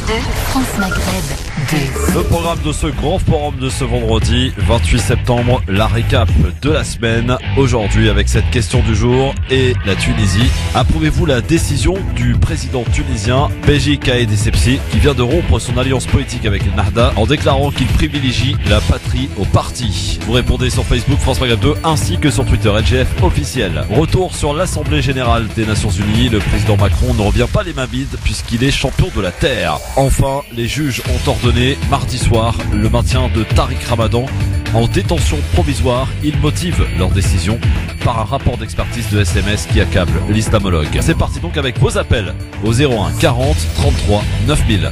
France Maghreb 2. Le programme de ce grand forum de ce vendredi 28 septembre, la récap de la semaine, aujourd'hui avec cette question du jour et la Tunisie. Approuvez-vous la décision du président tunisien Beji Caid Essebsi qui vient de rompre son alliance politique avec le Nahda en déclarant qu'il privilégie la patrie au parti? Vous répondez sur Facebook France Maghreb 2 ainsi que sur Twitter LGF officiel. Retour sur l'Assemblée Générale des Nations Unies, le président Macron ne revient pas les mains vides puisqu'il est champion de la Terre. Enfin, les juges ont ordonné mardi soir le maintien de Tariq Ramadan en détention provisoire. Ils motivent leur décision par un rapport d'expertise de SMS qui accable l'islamologue. C'est parti donc avec vos appels au 01 40 33 9000.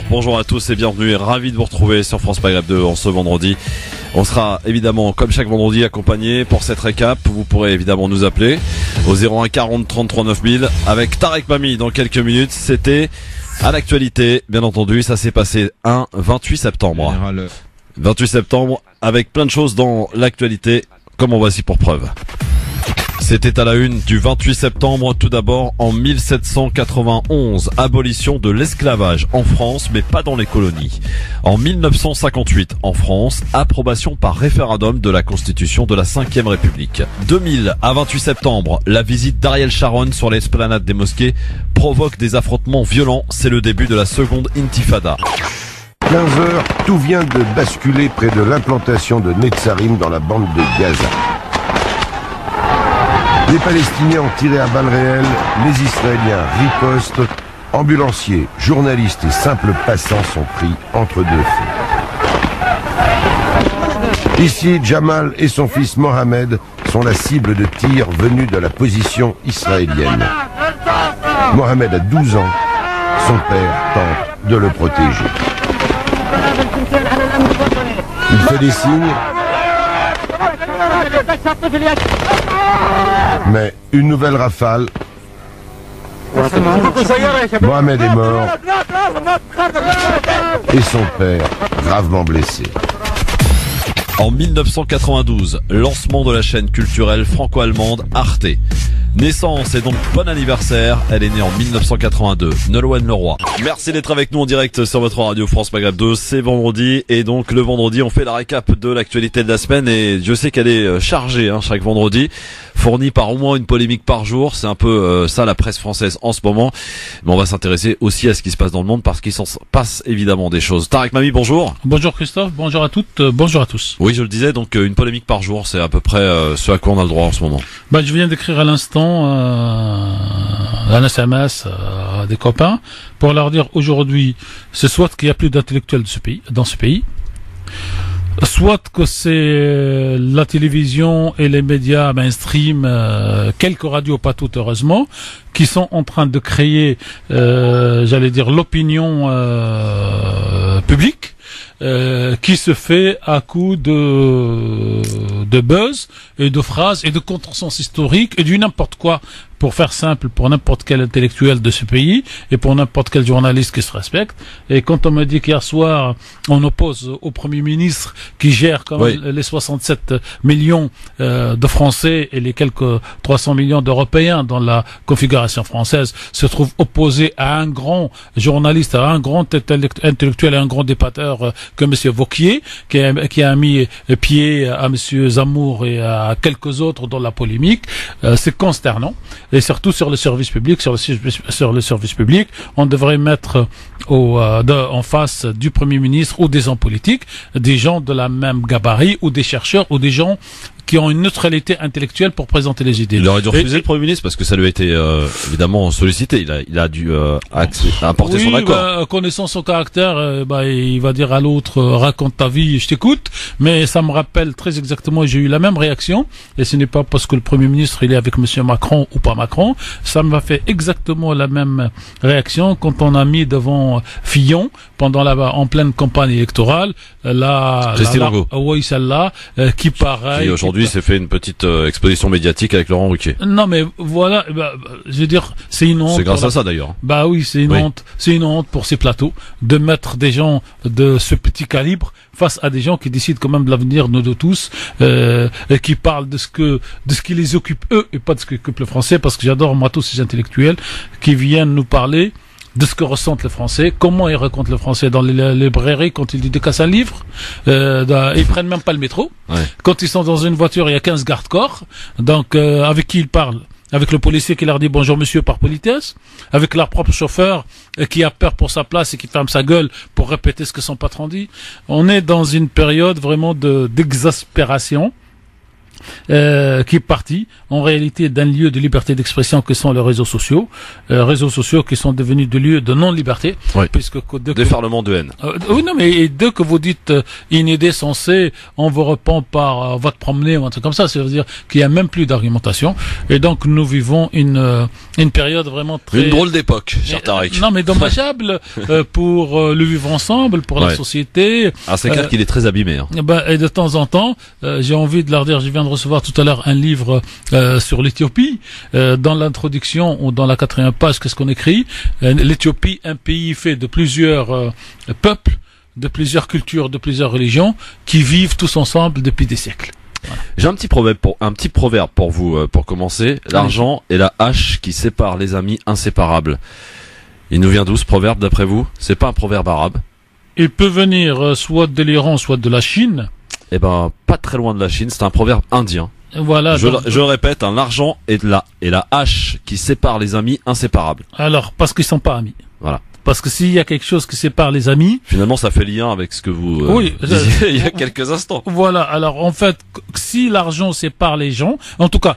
Bonjour à tous et bienvenue et ravi de vous retrouver sur France Maghreb 2 en ce vendredi. On sera évidemment comme chaque vendredi accompagné pour cette récap. Vous pourrez évidemment nous appeler au 01 40 33 9000 avec Tarek Mami dans quelques minutes. C'était à l'actualité, bien entendu, ça s'est passé un 28 septembre. 28 septembre avec plein de choses dans l'actualité, comme on voici pour preuve. C'était à la une du 28 septembre, tout d'abord en 1791, abolition de l'esclavage en France, mais pas dans les colonies. En 1958, en France, approbation par référendum de la Constitution de la 5e République. 2000, à 28 septembre, la visite d'Ariel Sharon sur l'esplanade des mosquées provoque des affrontements violents. C'est le début de la seconde intifada. 15h, tout vient de basculer près de l'implantation de Netzarim dans la bande de Gaza. Les Palestiniens ont tiré à balles réelles, les Israéliens ripostent, ambulanciers, journalistes et simples passants sont pris entre deux feux. Ici, Jamal et son fils Mohamed sont la cible de tirs venus de la position israélienne. Mohamed a 12 ans, son père tente de le protéger. Il fait des signes. Mais une nouvelle rafale. Mohamed est mort et son père gravement blessé. En 1992, lancement de la chaîne culturelle franco-allemande Arte. Naissance et donc bon anniversaire, elle est née en 1982, Nolwenn Leroy. Merci d'être avec nous en direct sur votre radio France Maghreb 2, c'est vendredi et donc le vendredi on fait la récap de l'actualité de la semaine et je sais qu'elle est chargée chaque vendredi, fournie par au moins une polémique par jour, c'est un peu ça la presse française en ce moment, mais on va s'intéresser aussi à ce qui se passe dans le monde parce qu'il s'en passe évidemment des choses. Tarek Mami, bonjour. Bonjour Christophe, bonjour à toutes, bonjour à tous. Oui, je le disais, donc une polémique par jour, c'est à peu près ce à quoi on a le droit en ce moment. Je viens d'écrire à l'instant un SMS à des copains pour leur dire aujourd'hui, c'est soit qu'il n'y a plus d'intellectuels dans ce pays, soit que c'est la télévision et les médias mainstream, quelques radios, pas toutes heureusement, qui sont en train de créer, l'opinion publique. Qui se fait à coup de buzz et de phrases et de contresens historiques et du n'importe quoi, pour faire simple, pour n'importe quel intellectuel de ce pays et pour n'importe quel journaliste qui se respecte. Et quand on me dit qu'hier soir on oppose au Premier ministre qui gère quand même les 67 millions de Français et les quelques 300 millions d'Européens dans la configuration française se trouve opposé à un grand journaliste, à un grand intellectuel, à un grand débatteur que M. Wauquiez, qui a mis pied à M. Zemmour et à quelques autres dans la polémique, c'est consternant. Et surtout sur le service public, sur le service public, on devrait mettre en face du Premier ministre ou des hommes politiques, des gens de la même gabarit ou des chercheurs ou des gens qui ont une neutralité intellectuelle pour présenter les idées. Il aurait dû refuser le Premier ministre parce que ça lui a été évidemment sollicité. Il a dû apporter son accord. Connaissant son caractère, il va dire à l'autre raconte ta vie, je t'écoute. Mais ça me rappelle très exactement, j'ai eu la même réaction. Et ce n'est pas parce que le Premier ministre il est avec Monsieur Macron ou pas Macron. Ça m'a fait exactement la même réaction quand on a mis devant Fillon en pleine campagne électorale Christine Angot. Oui, celle-là qui pareil. Qui aujourd'hui s'est fait une petite exposition médiatique avec Laurent Ruquier. Non mais voilà, je veux dire, c'est une honte. C'est grâce à ça d'ailleurs. Oui, c'est une honte. C'est une honte pour ces plateaux de mettre des gens de ce petit calibre face à des gens qui décident quand même de l'avenir de nous tous, et qui parlent de ce qui les occupe eux et pas de ce qui occupe le français, parce que j'adore moi tous ces intellectuels qui viennent nous parler de ce que ressentent les Français, comment ils racontent le Français dans les librairies quand ils décassent un livre. Ils prennent même pas le métro. Ouais. Quand ils sont dans une voiture, il y a 15 gardes-corps. Donc, avec qui ils parlent? Avec le policier qui leur dit bonjour monsieur par politesse, avec leur propre chauffeur qui a peur pour sa place et qui ferme sa gueule pour répéter ce que son patron dit. On est dans une période vraiment d'exaspération qui est partie en réalité d'un lieu de liberté d'expression que sont les réseaux sociaux qui sont devenus des lieux de non-liberté. Oui. Puisque Déferlement de haine. oui, non, mais dès que vous dites une idée sensée, on vous répond par on va te promener ou un truc comme ça, ça veut dire qu'il y a même plus d'argumentation. Et donc nous vivons une période vraiment très... Une drôle d'époque, cher Tariq. Non, mais dommageable pour le vivre ensemble, pour la société. Ah, c'est clair qu'il est très abîmé. Hein. Et de temps en temps, j'ai envie de leur dire, je viens de recevoir tout à l'heure un livre sur l'Éthiopie. Dans l'introduction ou dans la 4e page, qu'est-ce qu'on écrit? L'Éthiopie, un pays fait de plusieurs peuples, de plusieurs cultures, de plusieurs religions, qui vivent tous ensemble depuis des siècles. Voilà. J'ai un petit proverbe pour vous, pour commencer. L'argent est la hache qui sépare les amis inséparables. Il nous vient d'où ce proverbe d'après vous? C'est pas un proverbe arabe? Il peut venir soit de l'Iran, soit de la Chine. Eh ben, pas très loin de la Chine, c'est un proverbe indien. Voilà. Je répète, l'argent est la hache qui sépare les amis inséparables. Alors, parce qu'ils sont pas amis. Voilà. Parce que s'il y a quelque chose qui sépare les amis... Finalement, ça fait lien avec ce que vous disiez il y a quelques instants. Voilà. Alors, en fait, si l'argent sépare les gens, en tout cas,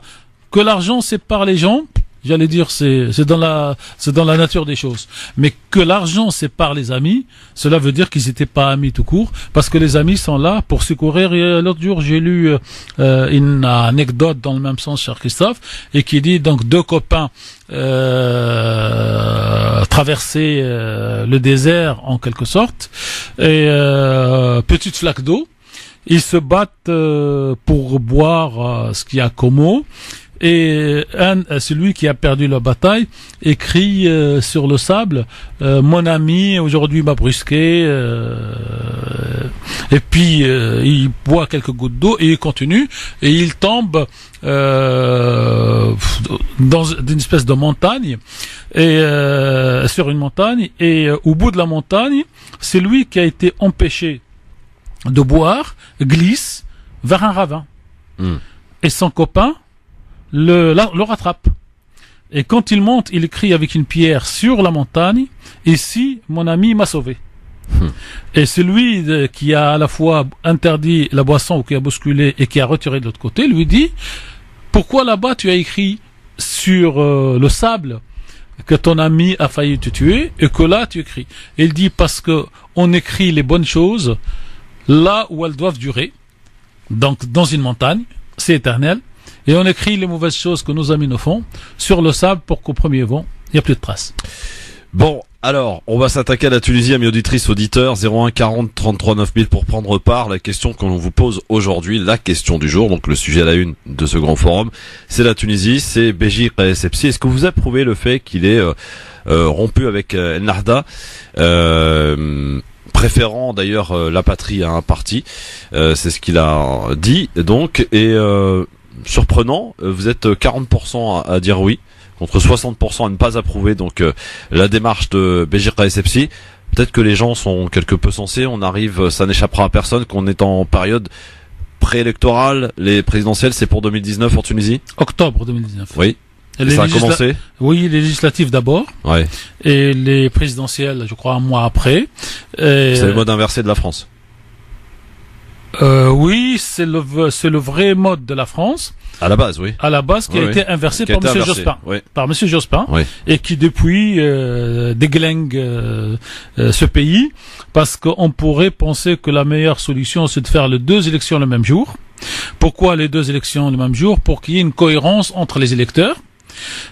que l'argent sépare les gens, j'allais dire, c'est dans la nature des choses. Mais que l'argent sépare les amis, cela veut dire qu'ils n'étaient pas amis tout court, parce que les amis sont là pour secourir. L'autre jour, j'ai lu une anecdote dans le même sens, cher Christophe, et qui dit donc deux copains traverser le désert en quelque sorte, et petite flaque d'eau, ils se battent pour boire ce qu'il y a comme eau. Et celui qui a perdu la bataille écrit sur le sable mon ami aujourd'hui m'a brusqué, et puis il boit quelques gouttes d'eau et il continue et il tombe dans une espèce de montagne et sur une montagne, et au bout de la montagne, c'est lui qui a été empêché de boire glisse vers un ravin. Et son copain le rattrape. Et quand il monte, il crie avec une pierre sur la montagne, ici, mon ami m'a sauvé. Et celui qui a à la fois interdit la boisson ou qui a bousculé et qui a retiré de l'autre côté, lui dit, pourquoi là-bas tu as écrit sur le sable que ton ami a failli te tuer, et que là tu écris? Et il dit, parce que on écrit les bonnes choses là où elles doivent durer, donc dans une montagne, c'est éternel. Et on écrit les mauvaises choses que nos amis nous font sur le sable pour qu'au premier vent, il n'y a plus de traces. Bon, alors, on va s'attaquer à la Tunisie, amis auditrices, auditeurs, 01 40 33 9000 pour prendre part. La question qu'on vous pose aujourd'hui, la question du jour, donc le sujet à la une de ce grand forum, c'est la Tunisie, c'est Béji Essebsi. Est-ce que vous approuvez le fait qu'il est rompu avec El Nahda, préférant d'ailleurs la patrie à un parti, c'est ce qu'il a dit, donc, et surprenant, vous êtes 40% à dire oui, contre 60% à ne pas approuver donc la démarche de Béji Essebsi. Peut-être que les gens sont quelque peu sensés, on arrive, ça n'échappera à personne qu'on est en période préélectorale, les présidentielles c'est pour 2019 en Tunisie? Octobre 2019. Oui. Et ça a commencé? Oui, les législatives d'abord. Ouais. Et les présidentielles, je crois, un mois après. C'est le mode inversé de la France. Oui, c'est le vrai mode de la France. À la base, oui. À la base, qui a été inversé par Monsieur Jospin. Oui. Par Monsieur Jospin. Oui. Et qui depuis déglingue ce pays, parce qu'on pourrait penser que la meilleure solution, c'est de faire les deux élections le même jour. Pourquoi les deux élections le même jour? Pour qu'il y ait une cohérence entre les électeurs.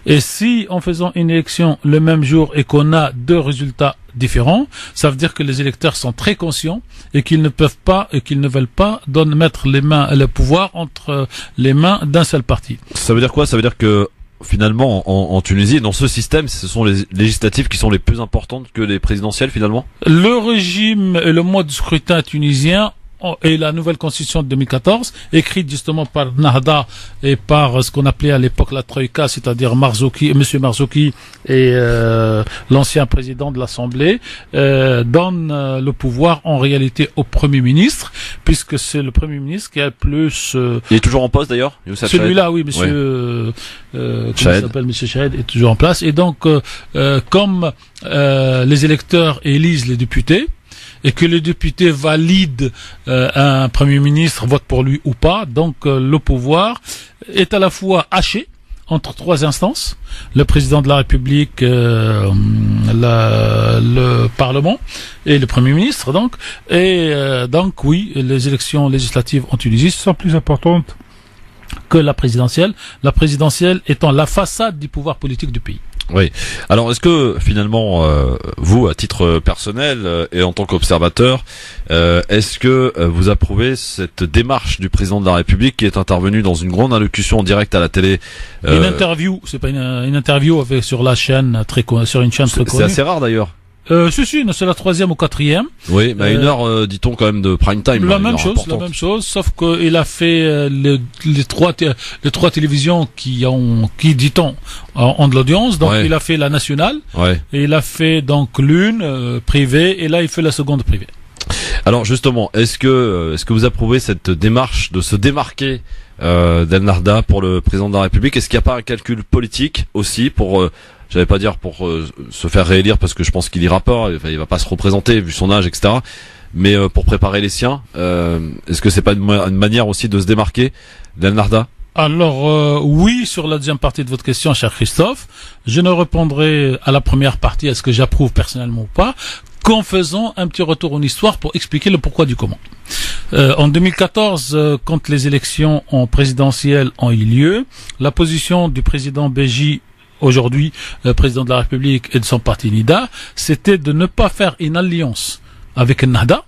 Et si, en faisant une élection le même jour et qu'on a deux résultats différents, ça veut dire que les électeurs sont très conscients et qu'ils ne peuvent pas et qu'ils ne veulent pas mettre le pouvoir entre les mains d'un seul parti. Ça veut dire quoi? Ça veut dire que finalement, en Tunisie, dans ce système, ce sont les législatives qui sont les plus importantes que les présidentielles finalement? Le régime et le mode de scrutin tunisien et la nouvelle constitution de 2014, écrite justement par Nahda et par ce qu'on appelait à l'époque la Troïka, c'est-à-dire Monsieur Marzouki et l'ancien président de l'Assemblée, donne le pouvoir en réalité au Premier ministre, puisque c'est le Premier ministre qui a le plus... Il est toujours en poste d'ailleurs, Youssef Chahed. Celui-là, oui, Monsieur... comment il s'appelle, Monsieur Chahed, est toujours en place. Et donc, comme les électeurs élisent les députés, et que les députés valident un Premier ministre, votent pour lui ou pas, donc le pouvoir est à la fois haché entre trois instances, le président de la République, le Parlement et le Premier ministre, donc. Et donc, oui, les élections législatives en Tunisie sont plus importantes que la présidentielle étant la façade du pouvoir politique du pays. Oui. Alors, est-ce que finalement, vous, à titre personnel et en tant qu'observateur, est-ce que vous approuvez cette démarche du président de la République qui est intervenu dans une grande allocution en direct à la télé? Une interview, c'est pas une interview sur la chaîne sur une chaîne très connue. C'est assez rare d'ailleurs. Si, c'est la 3e ou 4e. Oui, mais à 1 heure, dit-on quand même de prime time. La même chose, sauf qu'il a fait les trois télévisions qui dit-on, ont de l'audience. Donc, il a fait la nationale. Ouais. Et il a fait donc l'une privée, et là, il fait la seconde privée. Alors, justement, est-ce que vous approuvez cette démarche de se démarquer d'El Nahda pour le président de la République? Est-ce qu'il n'y a pas un calcul politique aussi pour j'allais pas dire pour se faire réélire, parce que je pense qu'il ira pas, il va pas se représenter vu son âge, etc. Mais pour préparer les siens, est-ce que c'est pas une manière aussi de se démarquer d'El Nahda? Alors oui, sur la deuxième partie de votre question, cher Christophe, je ne répondrai à la première partie, est-ce que j'approuve personnellement ou pas, qu'en faisant un petit retour en histoire pour expliquer le pourquoi du comment. En 2014, quand les élections présidentielles ont eu lieu, la position du président Béji, aujourd'hui président de la République, et de son parti NIDA, c'était de ne pas faire une alliance avec Nahda,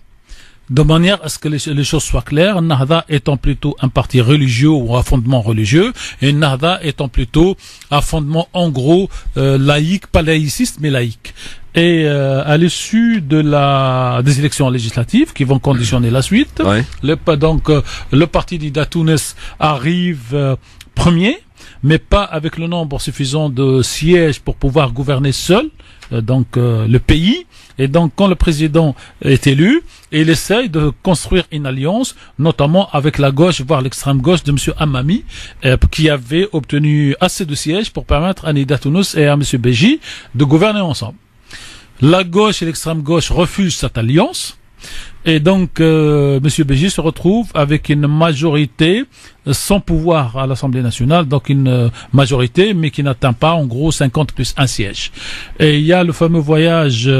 de manière à ce que les choses soient claires, Nahda étant plutôt un parti religieux ou à fondement religieux, et Nahda étant plutôt à fondement en gros laïque, pas laïciste mais laïque. Et à l'issue des élections législatives qui vont conditionner la suite, le parti NIDA Tunis arrive premier, mais pas avec le nombre suffisant de sièges pour pouvoir gouverner seul le pays. Et donc, quand le président est élu, il essaye de construire une alliance, notamment avec la gauche, voire l'extrême gauche de M. Hamami, qui avait obtenu assez de sièges pour permettre à Nida Tounes et à M. Béji de gouverner ensemble. La gauche et l'extrême gauche refusent cette alliance. Et donc, M. Béji se retrouve avec une majorité sans pouvoir à l'Assemblée nationale, donc une majorité, mais qui n'atteint pas, en gros, 50 plus un siège. Et il y a le fameux voyage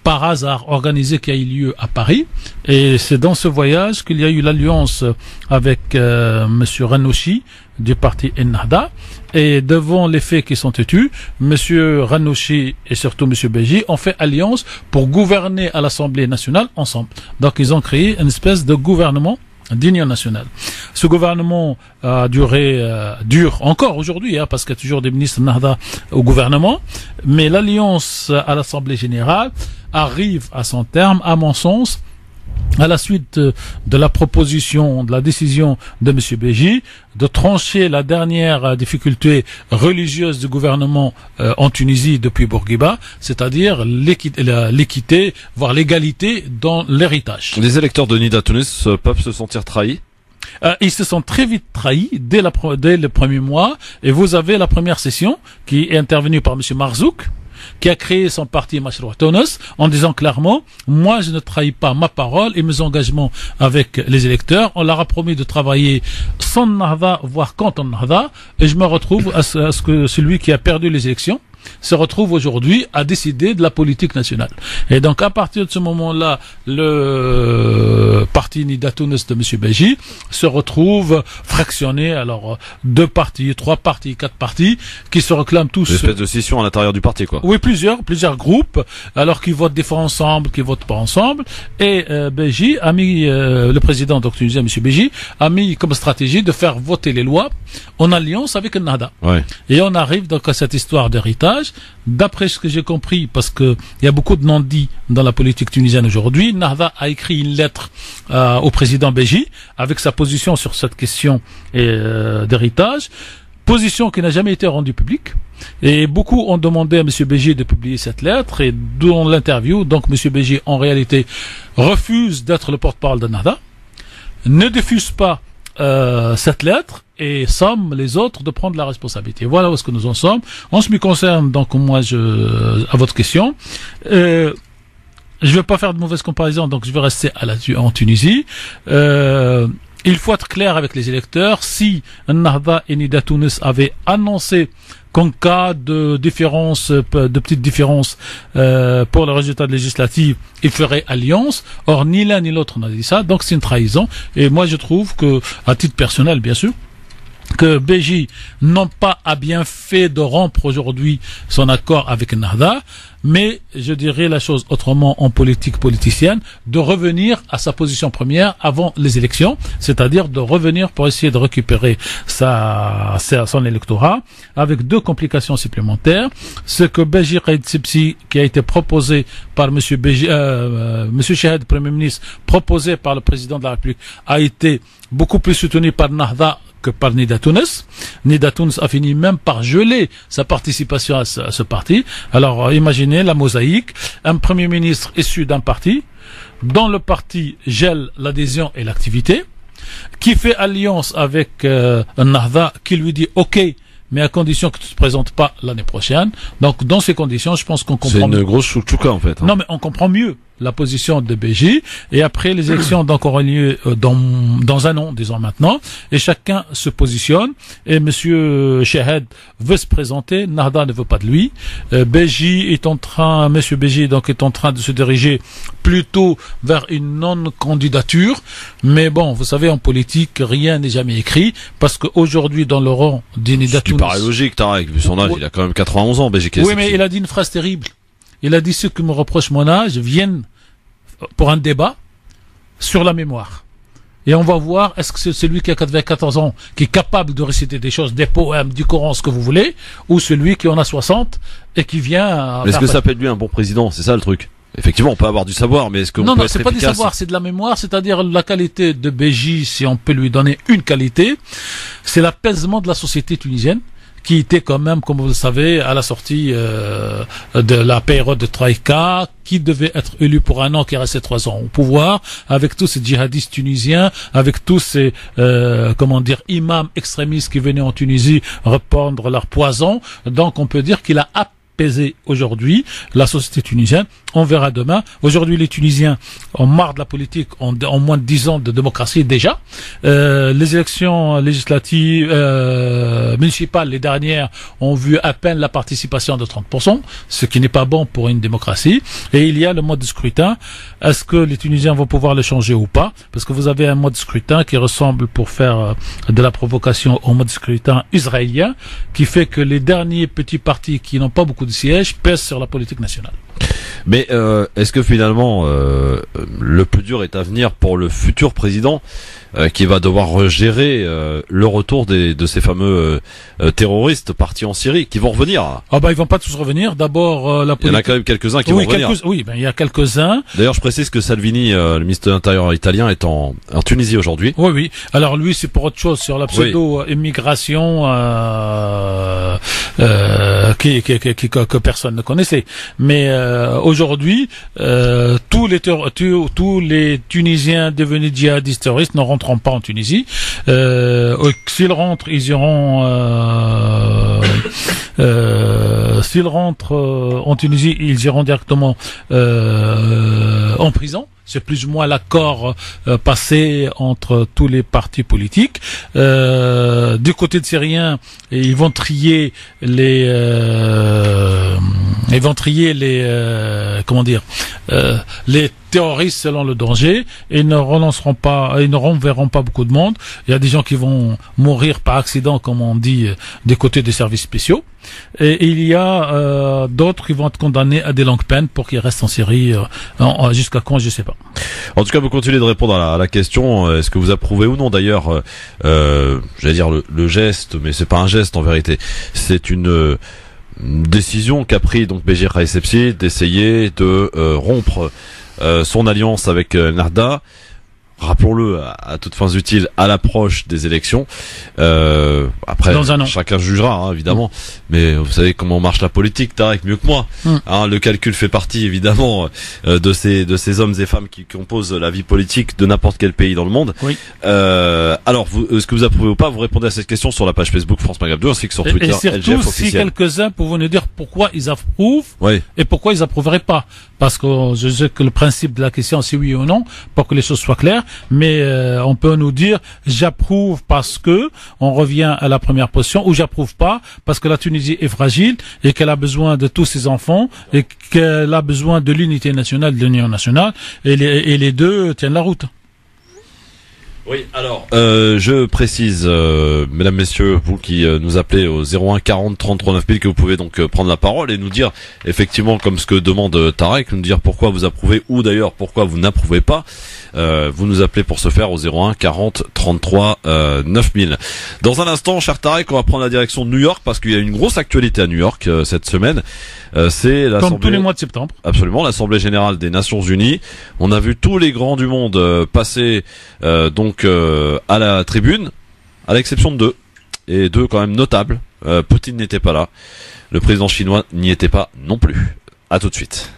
par hasard organisé qui a eu lieu à Paris. Et c'est dans ce voyage qu'il y a eu l'alliance avec M. Ranouchi du parti Ennahda. Et devant les faits qui sont têtus, M. Ranouchi et surtout M. Béji ont fait alliance pour gouverner à l'Assemblée nationale ensemble. Donc ils ont créé une espèce de gouvernement d'union nationale. Ce gouvernement dure encore aujourd'hui, parce qu'il y a toujours des ministres Nahda au gouvernement, mais l'alliance à l'Assemblée générale arrive à son terme, à mon sens, à la suite de la proposition, de la décision de M. Béji de trancher la dernière difficulté religieuse du gouvernement en Tunisie depuis Bourguiba, c'est-à-dire l'équité, voire l'égalité dans l'héritage. Les électeurs de Nida Tunis peuvent se sentir trahis? Ils se sont très vite trahis dès le premier mois, et vous avez la première session qui est intervenue par M. Marzouk, qui a créé son parti Mashroua Tunis en disant clairement, moi je ne trahis pas ma parole et mes engagements avec les électeurs. On leur a promis de travailler sans Nahda, voire contre Nahda, et je me retrouve à ce que celui qui a perdu les élections se retrouve aujourd'hui à décider de la politique nationale. Et donc à partir de ce moment-là, le parti Nida Tunis de M. Béji se retrouve fractionné, alors 2 partis, 3 partis, 4 partis, qui se réclament tous... Une espèce de scission à l'intérieur du parti, quoi. Oui, plusieurs groupes, alors qui votent des fois ensemble, qui votent pas ensemble, et Béji a mis, le président donc tunisien, M. Béji, a mis comme stratégie de faire voter les lois en alliance avec le Nahda. Ouais. Et on arrive donc à cette histoire d'héritage, d'héritage. D'après ce que j'ai compris, parce que il y a beaucoup de non-dits dans la politique tunisienne aujourd'hui, Nahda a écrit une lettre au président Béji avec sa position sur cette question d'héritage. Position qui n'a jamais été rendue publique. Et beaucoup ont demandé à M. Béji de publier cette lettre. Et dans l'interview, donc M. Béji, en réalité, refuse d'être le porte-parole de Nahda, ne diffuse pas cette lettre et somme les autres de prendre la responsabilité. Voilà où est-ce que nous en sommes. En ce qui me concerne, donc moi, à votre question, je ne vais pas faire de mauvaise comparaison, donc je vais rester en Tunisie. Il faut être clair avec les électeurs. Si Nahda et Nida Tounes avaient annoncé qu'en cas de petites différences pour le résultat législatif, ils feraient alliance. Or, ni l'un ni l'autre n'a dit ça, donc c'est une trahison. Et moi, je trouve que, à titre personnel, bien sûr, que Béji n'ont pas à bien fait de rompre aujourd'hui son accord avec Nahda, mais je dirais la chose autrement en politique politicienne, de revenir à sa position première avant les élections, c'est-à-dire de revenir pour essayer de récupérer son électorat, avec deux complications supplémentaires. Ce que Béji Qaïd Sibsi, qui a été proposé par Monsieur Chahed, Premier ministre, proposé par le président de la République, a été beaucoup plus soutenu par Nahda que par Nida Tounes. Nida Tounes a fini même par geler sa participation à ce parti. Alors, imaginez la mosaïque. Un premier ministre issu d'un parti, dont le parti gèle l'adhésion et l'activité, qui fait alliance avec un Nahda qui lui dit OK, mais à condition que tu ne te présentes pas l'année prochaine. Donc, dans ces conditions, je pense qu'on comprend mieux. C'est une grosse chouchouka, en fait. Non, mais on comprend mieux la position de Béji. Et après, les élections donc auront lieu dans un an, disons maintenant. Et chacun se positionne. Et Monsieur Chahed veut se présenter. Nahda ne veut pas de lui. Monsieur Béji donc est en train de se diriger plutôt vers une non-candidature. Mais bon, vous savez, en politique, rien n'est jamais écrit. Parce qu'aujourd'hui, dans le rang d'Nida Tounes. Ce qui paraît logique, Tarek, vu son âge, il a quand même 91 ans, Béji. Oui, mais il a dit une phrase terrible. Il a dit ceux qui me reprochent mon âge viennent pour un débat sur la mémoire. Et on va voir, est-ce que c'est celui qui a 94 ans, qui est capable de réciter des choses, des poèmes, du Coran, ce que vous voulez, ou celui qui en a 60 et qui vient... Mais est-ce que ça peut être lui un bon président? C'est ça le truc. Effectivement, on peut avoir du savoir, mais est-ce qu'on peut être efficace? Non, c'est pas du savoir, c'est de la mémoire, c'est-à-dire la qualité de Béji, si on peut lui donner une qualité, c'est l'apaisement de la société tunisienne, qui était quand même, comme vous le savez, à la sortie de la période de Troïka, qui devait être élu pour un an, qui est resté 3 ans au pouvoir, avec tous ces djihadistes tunisiens, avec tous ces imams extrémistes qui venaient en Tunisie répandre leur poison. Donc on peut dire qu'il a apaisé aujourd'hui la société tunisienne. On verra demain. Aujourd'hui, les Tunisiens ont marre de la politique en moins de 10 ans de démocratie déjà. Les élections législatives municipales, les dernières, ont vu à peine la participation de 30%, ce qui n'est pas bon pour une démocratie. Et il y a le mode de scrutin. Est-ce que les Tunisiens vont pouvoir le changer ou pas? Parce que vous avez un mode de scrutin qui ressemble, pour faire de la provocation, au mode de scrutin israélien, qui fait que les derniers petits partis qui n'ont pas beaucoup de sièges pèsent sur la politique nationale. Mais est-ce que finalement le plus dur est à venir pour le futur président qui va devoir gérer le retour de ces fameux terroristes partis en Syrie qui vont revenir? Ah bah ils vont pas tous revenir. D'abord la politique... Il y en a quand même quelques-uns qui vont revenir. Il y a quelques-uns. D'ailleurs, je précise que Salvini, le ministre de l'Intérieur italien, est en Tunisie aujourd'hui. Oui. Alors lui, c'est pour autre chose, sur la pseudo-immigration que personne ne connaissait. Mais aujourd'hui, tous les Tunisiens devenus djihadistes terroristes ne rentreront pas en Tunisie. S'ils rentrent, ils iront s'ils rentrent en Tunisie, ils iront directement en prison. C'est plus ou moins l'accord passé entre tous les partis politiques. Du côté de Syriens, ils vont trier les terroristes selon le danger, et ils ne renverront pas beaucoup de monde. Il y a des gens qui vont mourir par accident, comme on dit, des côtés des services spéciaux. Et il y a d'autres qui vont être condamnés à des longues peines pour qu'ils restent en Syrie jusqu'à quand, je sais pas. En tout cas, vous continuez de répondre à la question. Est-ce que vous approuvez ou non d'ailleurs, j'allais dire le geste, mais c'est pas un geste en vérité. C'est une décision qu'a pris donc Béchir Essebsi d'essayer de rompre son alliance avec Ennahda. Rappelons-le, à toutes fins utiles, à l'approche des élections. Après, chacun jugera, hein, évidemment. Mais vous savez comment marche la politique, Tarek, mieux que moi. Hein, le calcul fait partie, évidemment, de ces hommes et femmes qui composent la vie politique de n'importe quel pays dans le monde. Oui. Alors, est-ce que vous approuvez ou pas? Vous répondez à cette question sur la page Facebook France Maghreb 2, ainsi que sur Twitter. Et surtout, LGF officiel. si quelques-uns pouvaient nous dire pourquoi ils approuvent et pourquoi ils approuveraient pas. Parce que je sais que le principe de la question, c'est oui ou non, pour que les choses soient claires. Mais on peut nous dire j'approuve parce que on revient à la première position, ou j'approuve pas parce que la Tunisie est fragile et qu'elle a besoin de tous ses enfants et qu'elle a besoin de l'unité nationale, de l'union nationale, et les deux tiennent la route. Oui, alors je précise, mesdames, messieurs, vous qui nous appelez au 01 40 33 9000, que vous pouvez donc prendre la parole et nous dire effectivement, comme ce que demande Tarek, nous dire pourquoi vous approuvez ou d'ailleurs pourquoi vous n'approuvez pas. Vous nous appelez pour ce faire au 01 40 33 9000. Dans un instant, cher Tarek, on va prendre la direction de New York parce qu'il y a une grosse actualité à New York cette semaine. C'est l'Assemblée, comme tous les mois de septembre. Absolument, l'Assemblée Générale des Nations Unies. On a vu tous les grands du monde passer donc à la tribune, à l'exception de deux, et deux quand même notables. Poutine n'était pas là, le président chinois n'y était pas non plus. À tout de suite.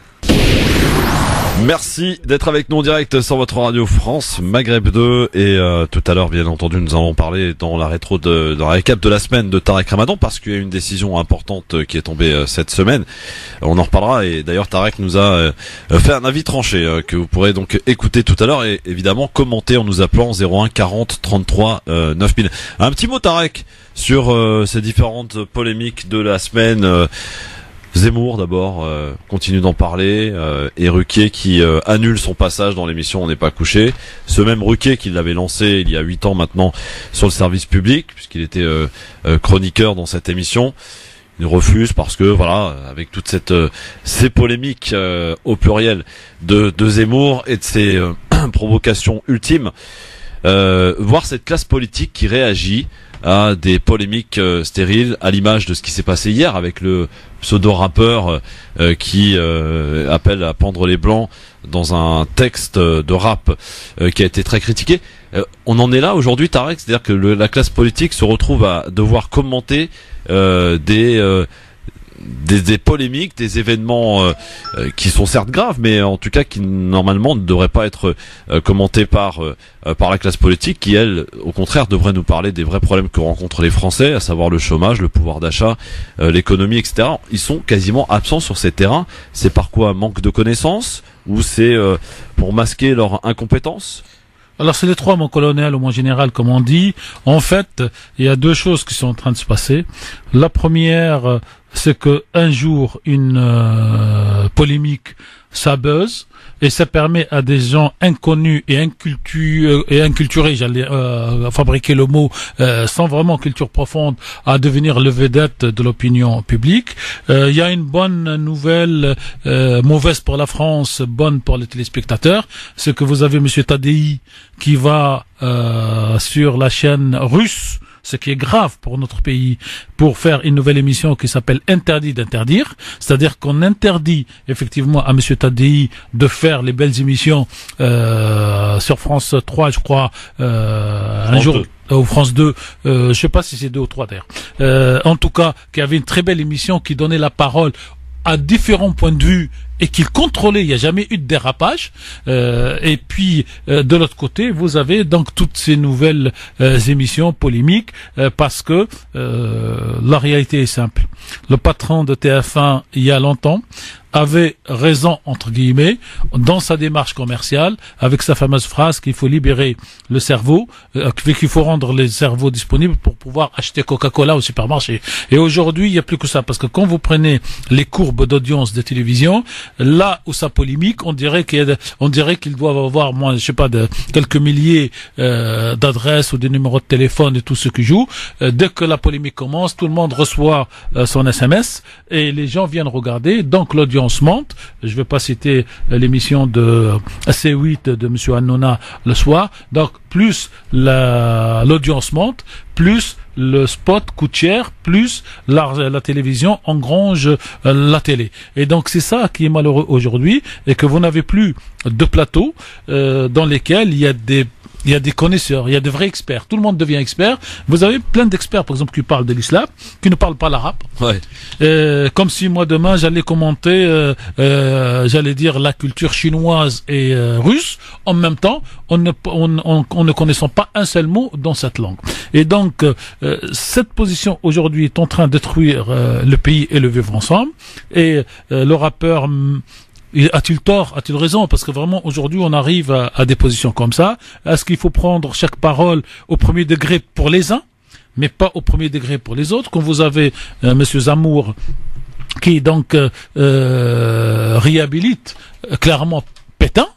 Merci d'être avec nous en direct sur votre radio France Maghreb 2 et tout à l'heure, bien entendu, nous allons parler dans la récap de la semaine de Tarek Ramadan, parce qu'il y a une décision importante qui est tombée cette semaine. On en reparlera, et d'ailleurs Tarek nous a fait un avis tranché que vous pourrez donc écouter tout à l'heure et évidemment commenter en nous appelant 01 40 33 9000. Un petit mot, Tarek, sur ces différentes polémiques de la semaine. Zemmour d'abord continue d'en parler, et Ruquier qui annule son passage dans l'émission On n'est pas couché. Ce même Ruquier qui l'avait lancé il y a 8 ans maintenant sur le service public, puisqu'il était chroniqueur dans cette émission. Il refuse parce que voilà, avec toute ces polémiques au pluriel de Zemmour et de ses provocations ultimes, voir cette classe politique qui réagit à des polémiques stériles, à l'image de ce qui s'est passé hier avec le pseudo-rappeur qui appelle à pendre les blancs dans un texte de rap qui a été très critiqué. On en est là aujourd'hui, Tarek, c'est-à-dire que la classe politique se retrouve à devoir commenter des polémiques, des événements qui sont certes graves, mais en tout cas qui normalement ne devraient pas être commentés par la classe politique, qui elle, au contraire, devrait nous parler des vrais problèmes que rencontrent les Français, à savoir le chômage, le pouvoir d'achat, l'économie, etc. Ils sont quasiment absents sur ces terrains. C'est par quoi? Manque de connaissances, ou c'est pour masquer leur incompétence? Alors c'est les trois, mon colonel, ou mon général, comme on dit. En fait, il y a deux choses qui sont en train de se passer. La première, c'est que un jour, une polémique, ça buzz, et ça permet à des gens inconnus et inculturés, j'allais fabriquer le mot, sans vraiment culture profonde, à devenir le vedette de l'opinion publique. Il y a une bonne nouvelle, mauvaise pour la France, bonne pour les téléspectateurs, c'est que vous avez Monsieur Tadei qui va sur la chaîne russe, ce qui est grave pour notre pays, pour faire une nouvelle émission qui s'appelle Interdit d'interdire, c'est-à-dire qu'on interdit effectivement à Monsieur Tadei de faire les belles émissions sur France 3, je crois, un jour, ou France 2, je sais pas si c'est 2 ou 3 d'ailleurs. En tout cas, qui avait une très belle émission qui donnait la parole à différents points de vue et qu'il contrôlait, il n'y a jamais eu de dérapage. Et puis, de l'autre côté, vous avez donc toutes ces nouvelles émissions polémiques, parce que la réalité est simple. Le patron de TF1, il y a longtemps, avait raison, entre guillemets, dans sa démarche commerciale, avec sa fameuse phrase qu'il faut libérer le cerveau, qu'il faut rendre les cerveaux disponibles pour pouvoir acheter Coca-Cola au supermarché. Et aujourd'hui, il n'y a plus que ça, parce que quand vous prenez les courbes d'audience de télévision, là où ça polémique, on dirait qu'ils doivent avoir, moi, je sais pas, quelques milliers d'adresses ou des numéros de téléphone et tout ce qui joue. Dès que la polémique commence, tout le monde reçoit son SMS et les gens viennent regarder. Donc l'audience l'audience monte. Je vais pas citer l'émission de C8 de monsieur Hanouna le soir. Donc, plus l'audience monte, plus le spot coûte cher, plus la télévision engrange la télé. Et donc c'est ça qui est malheureux aujourd'hui, et que vous n'avez plus de plateaux dans lesquels il y a des connaisseurs, il y a de vrais experts. Tout le monde devient expert. Vous avez plein d'experts, par exemple, qui parlent de l'islam, qui ne parlent pas l'arabe. Ouais. Comme si moi demain j'allais commenter, j'allais dire la culture chinoise et russe en même temps, en ne connaissant pas un seul mot dans cette langue. Et donc cette position aujourd'hui est en train de détruire le pays et le vivre ensemble. Et le rappeur a-t-il tort, a-t-il raison? Parce que vraiment, aujourd'hui, on arrive à des positions comme ça. Est-ce qu'il faut prendre chaque parole au premier degré pour les uns, mais pas au premier degré pour les autres? Quand vous avez Monsieur Zemmour qui donc réhabilite clairement Pétain,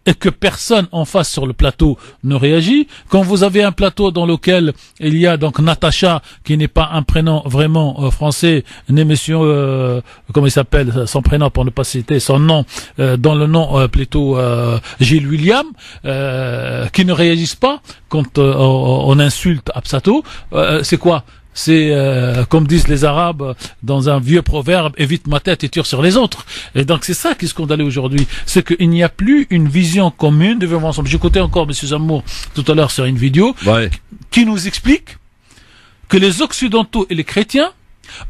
et que personne en face sur le plateau ne réagit. Quand vous avez un plateau dans lequel il y a donc Natacha, qui n'est pas un prénom vraiment français, ni monsieur, comment il s'appelle, son prénom pour ne pas citer son nom, dans le nom plutôt Gilles William, qui ne réagissent pas quand on insulte Absato, c'est quoi? C'est, comme disent les Arabes dans un vieux proverbe, évite ma tête et tire sur les autres. Et donc c'est ça qui est scandaleux aujourd'hui, c'est qu'il n'y a plus une vision commune de vivre ensemble. J'écoutais encore M. Zemmour tout à l'heure sur une vidéo qui nous explique que les Occidentaux et les chrétiens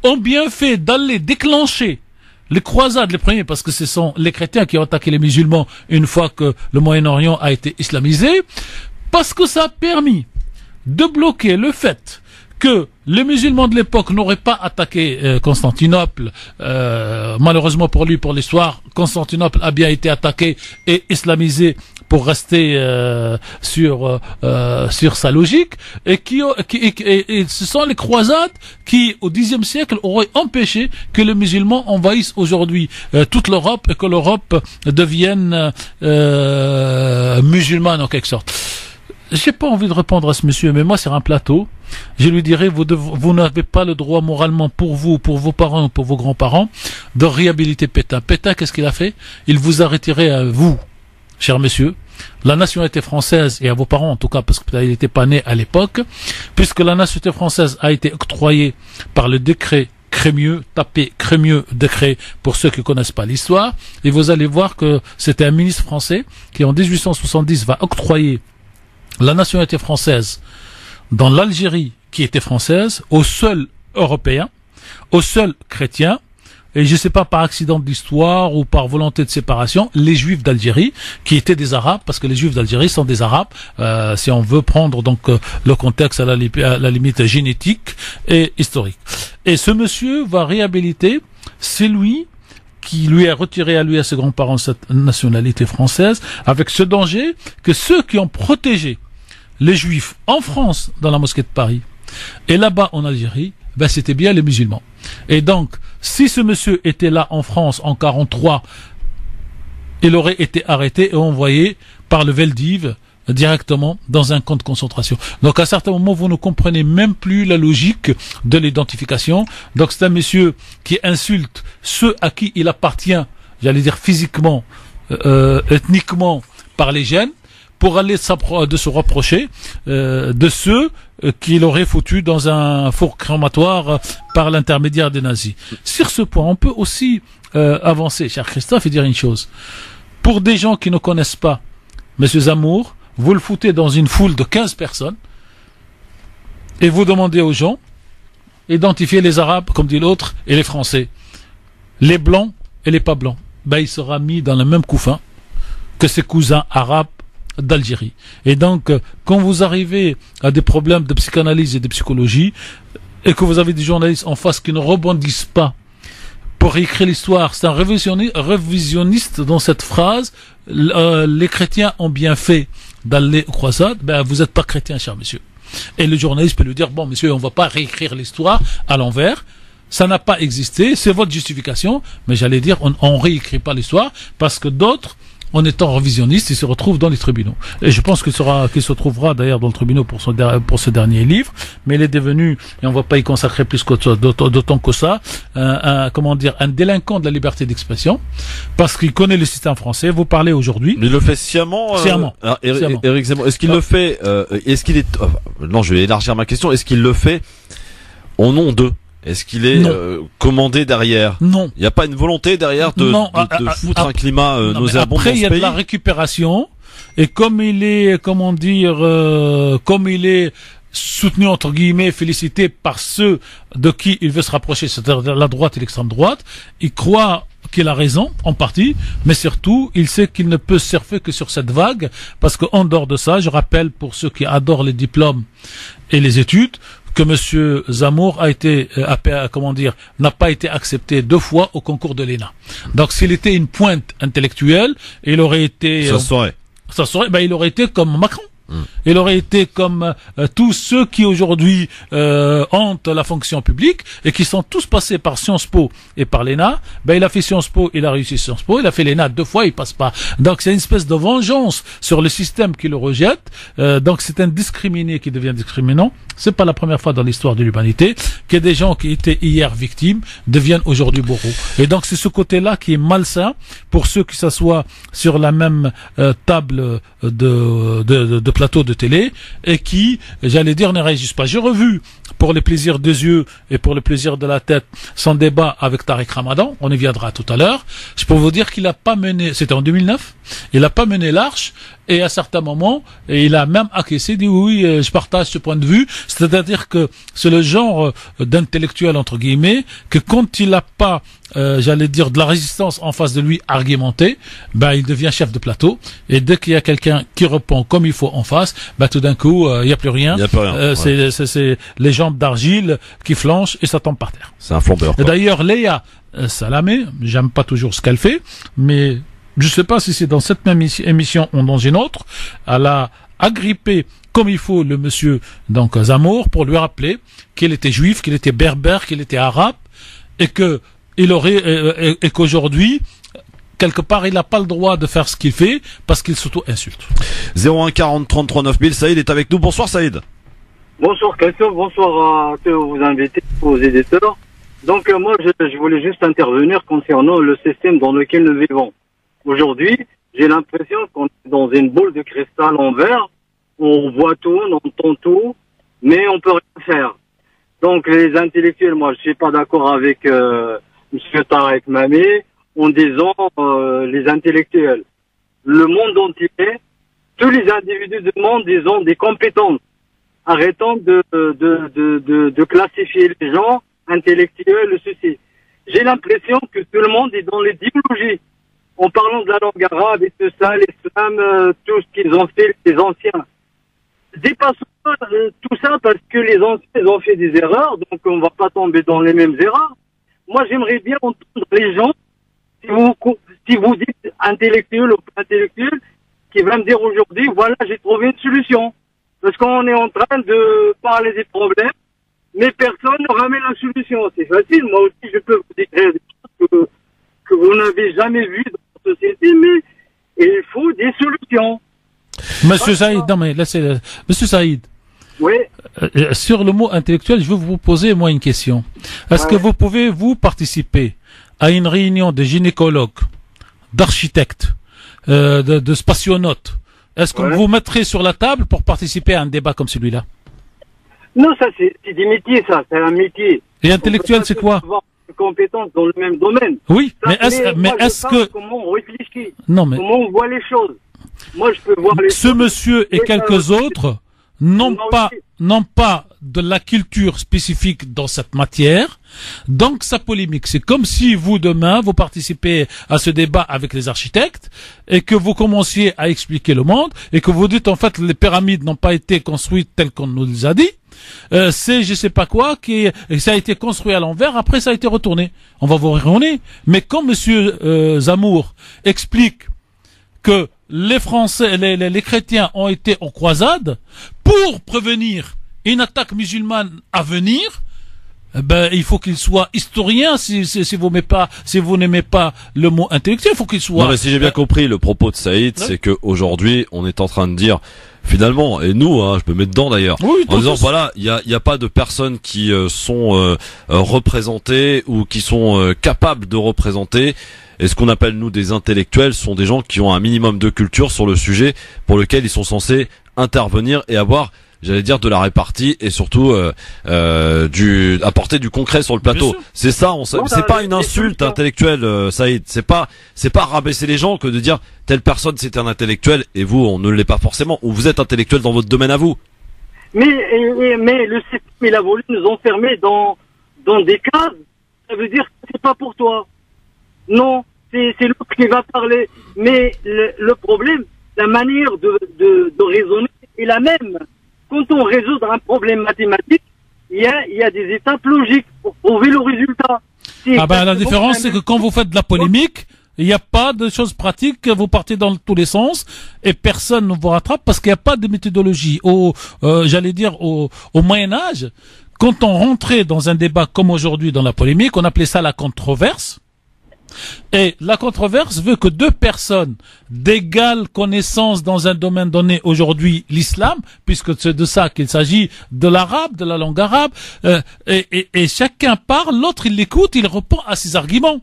ont bien fait d'aller déclencher les croisades, les premiers, parce que ce sont les chrétiens qui ont attaqué les musulmans une fois que le Moyen-Orient a été islamisé, parce que ça a permis de bloquer le fait que les musulmans de l'époque n'auraient pas attaqué Constantinople. Malheureusement pour lui, pour l'histoire, Constantinople a bien été attaqué et islamisé pour rester sur sa logique, et et ce sont les croisades qui, au Xe siècle, auraient empêché que les musulmans envahissent aujourd'hui toute l'Europe et que l'Europe devienne musulmane en quelque sorte. J'ai pas envie de répondre à ce monsieur, mais moi sur un plateau, je lui dirais vous n'avez pas le droit moralement pour vous, pour vos parents, pour vos grands-parents, de réhabiliter Pétain. Pétain, qu'est-ce qu'il a fait? Il vous a retiré à vous, cher monsieur, la nationalité française, et à vos parents en tout cas, parce qu'il n'était pas né à l'époque, puisque la nationalité française a été octroyée par le décret Crémieux, tapez Crémieux décret pour ceux qui connaissent pas l'histoire, et vous allez voir que c'était un ministre français qui en 1870 va octroyer la nationalité française dans l'Algérie qui était française aux seuls Européens, aux seuls chrétiens, et je ne sais pas par accident de l'histoire ou par volonté de séparation, les Juifs d'Algérie qui étaient des Arabes, parce que les Juifs d'Algérie sont des Arabes, si on veut prendre donc le contexte à la limite génétique et historique. Et ce monsieur va réhabiliter, c'est lui qui lui a retiré à lui et à ses grands-parents cette nationalité française, avec ce danger que ceux qui ont protégé les Juifs en France, dans la mosquée de Paris, et là-bas en Algérie, ben c'était bien les musulmans. Et donc, si ce monsieur était là en France en 43, il aurait été arrêté et envoyé par le Veldiv directement dans un camp de concentration. Donc à certains moments, vous ne comprenez même plus la logique de l'identification. Donc c'est un monsieur qui insulte ceux à qui il appartient, j'allais dire physiquement, ethniquement, par les gènes, pour aller de se rapprocher de ceux qu'il aurait foutu dans un four crématoire par l'intermédiaire des nazis. Sur ce point, on peut aussi avancer, cher Christophe, et dire une chose. Pour des gens qui ne connaissent pas Monsieur Zemmour, vous le foutez dans une foule de 15 personnes et vous demandez aux gens identifier les Arabes, comme dit l'autre, et les Français, les Blancs et les pas Blancs. Ben, il sera mis dans le même couffin que ses cousins arabes d'Algérie. Et donc, quand vous arrivez à des problèmes de psychanalyse et de psychologie, et que vous avez des journalistes en face qui ne rebondissent pas pour écrire l'histoire, c'est un révisionniste dans cette phrase, les chrétiens ont bien fait d'aller aux croisades, ben vous n'êtes pas chrétien, cher monsieur. Et le journaliste peut lui dire, bon monsieur, on ne va pas réécrire l'histoire à l'envers, ça n'a pas existé, c'est votre justification, mais j'allais dire, on ne réécrit pas l'histoire, parce que d'autres en étant révisionniste, il se retrouve dans les tribunaux. Et je pense qu'il se trouvera d'ailleurs dans le tribunal pour ce dernier livre, mais il est devenu, et on va pas y consacrer plus d'autant que ça, un délinquant de la liberté d'expression, parce qu'il connaît le système français. Vous parlez aujourd'hui. Il le fait sciemment. Sciemment. Éric Zemmour, est-ce qu'il le fait, non, je vais élargir ma question, est-ce qu'il le fait au nom d'eux? Est-ce qu'il est commandé derrière? Non. Il n'y a pas une volonté derrière de foutre un climat nauséabond dans ce pays? Après, il y a de la récupération, et comme il est, comme il est soutenu, entre guillemets, félicité par ceux de qui il veut se rapprocher, c'est-à-dire la droite et l'extrême droite, il croit qu'il a raison, en partie, mais surtout, il sait qu'il ne peut surfer que sur cette vague, parce qu'en dehors de ça, je rappelle pour ceux qui adorent les diplômes et les études, que Monsieur Zemmour n'a pas été accepté 2 fois au concours de l'ENA. Donc, s'il était une pointe intellectuelle, il aurait été... Ça se saurait. Il aurait été comme Macron. Il aurait été comme tous ceux qui aujourd'hui hantent la fonction publique et qui sont tous passés par Sciences Po et par l'ENA. Il a fait Sciences Po, il a réussi Sciences Po, il a fait l'ENA 2 fois, il passe pas. Donc c'est une espèce de vengeance sur le système qui le rejette. Donc c'est un discriminé qui devient discriminant. C'est pas la première fois dans l'histoire de l'humanité que des gens qui étaient hier victimes deviennent aujourd'hui bourreaux. Et donc c'est ce côté-là qui est malsain pour ceux qui s'assoient sur la même table de plateau de télé et qui, j'allais dire, ne réagissent pas. J'ai revu, pour les plaisirs des yeux et pour le plaisir de la tête, son débat avec Tariq Ramadan. On y viendra tout à l'heure. Je peux vous dire qu'il n'a pas mené, c'était en 2009, il n'a pas mené l'arche, et à certains moments, il a même acquiescé, dit oui, je partage ce point de vue. C'est-à-dire que c'est le genre d'intellectuel, entre guillemets, que quand il n'a pas, j'allais dire, de la résistance en face de lui argumentée, il devient chef de plateau, et dès qu'il y a quelqu'un qui répond comme il faut en face, tout d'un coup, il n'y a plus rien. Il y a plus rien. C'est les jambes d'argile qui flanchent et ça tombe par terre. C'est un flambeur. D'ailleurs, Léa Salamé, j'aime pas toujours ce qu'elle fait, mais je sais pas si c'est dans cette même émission ou dans une autre, elle a agrippé comme il faut le monsieur Zemmour pour lui rappeler qu'il était juif, qu'il était berbère, qu'il était arabe, et qu'aujourd'hui, quelque part, il n'a pas le droit de faire ce qu'il fait parce qu'il s'auto-insulte. 01 40 33 9000, Saïd est avec nous. Bonsoir Saïd. Bonsoir Christophe, bonsoir à tous vos invités, aux éditeurs. Donc moi, je voulais juste intervenir concernant le système dans lequel nous vivons. Aujourd'hui, j'ai l'impression qu'on est dans une boule de cristal en verre. On voit tout, on entend tout, mais on peut rien faire. Donc les intellectuels, moi je suis pas d'accord avec Monsieur Tarek Mami en disant les intellectuels. Le monde entier, tous les individus du monde, ils ont des compétences. Arrêtons de classifier les gens intellectuels, ceci. J'ai l'impression que tout le monde est dans l'idéologie. En parlant de la langue arabe et tout ça, l'islam, tout ce qu'ils ont fait, les anciens. Dépassons tout ça parce que les anciens ils ont fait des erreurs, donc on va pas tomber dans les mêmes erreurs. Moi, j'aimerais bien entendre les gens, si vous dites intellectuel ou pas intellectuel, qui va me dire aujourd'hui, voilà, j'ai trouvé une solution. Parce qu'on est en train de parler des problèmes, mais personne ne ramène la solution. C'est facile, moi aussi je peux vous décrire des choses que vous n'avez jamais vues dans la société, mais il faut des solutions. Monsieur Saïd, non mais laissez, Monsieur Saïd. Oui. Sur le mot intellectuel, je veux vous poser moi une question. Est-ce que vous pouvez vous participer à une réunion de gynécologues, d'architectes, de spationautes? Est-ce que vous mettrez sur la table pour participer à un débat comme celui-là? Non, ça c'est des métiers, ça, c'est un métier. Et intellectuel, c'est quoi? Compétences dans le même domaine. Oui, ça, mais est-ce que comment on réfléchit, non, mais comment on voit les choses. Moi, je peux voir les ce choses. monsieur et quelques autres n'ont pas de la culture spécifique dans cette matière, donc ça polémique. C'est comme si vous, demain, vous participez à ce débat avec les architectes et que vous commenciez à expliquer le monde et que vous dites, en fait, les pyramides n'ont pas été construites telles qu'on nous les a dit. C'est je sais pas quoi ça a été construit à l'envers, après ça a été retourné. On va vous rire au nez. Mais quand monsieur Zemmour explique que les Français, les chrétiens ont été en croisade pour prévenir une attaque musulmane à venir, Ben, il faut qu'il soit historien. Si vous n'aimez pas le mot intellectuel, il faut qu'il soit. Non, mais si j'ai bien compris, le propos de Saïd, c'est que aujourd'hui, on est en train de dire, finalement, et nous, hein, je me mets dedans d'ailleurs, Oui, en disant voilà, il y a pas de personnes qui sont représentées ou qui sont capables de représenter. Et ce qu'on appelle nous des intellectuels sont des gens qui ont un minimum de culture sur le sujet pour lequel ils sont censés intervenir et avoir, j'allais dire, de la répartie et surtout apporter du concret sur le plateau. C'est ça, c'est pas une insulte intellectuelle, Saïd. C'est pas rabaisser les gens que de dire telle personne c'est un intellectuel et vous on ne l'est pas forcément, ou vous êtes intellectuel dans votre domaine à vous. Mais le système il a voulu nous enfermer dans des cases. Ça veut dire que c'est pas pour toi. Non, c'est l'autre qui va parler. Mais le problème, la manière de raisonner est la même. Quand on résout un problème mathématique, il y a des étapes logiques pour prouver le résultat. La différence, c'est que quand vous faites de la polémique, il n'y a pas de choses pratiques, vous partez dans tous les sens et personne ne vous rattrape parce qu'il n'y a pas de méthodologie. J'allais dire au Moyen-Âge, quand on rentrait dans un débat comme aujourd'hui dans la polémique, on appelait ça la controverse. Et la controverse veut que deux personnes d'égale connaissance dans un domaine donné, aujourd'hui l'islam, puisque c'est de ça qu'il s'agit, de l'arabe, de la langue arabe, et chacun parle, l'autre il l'écoute, il répond à ses arguments.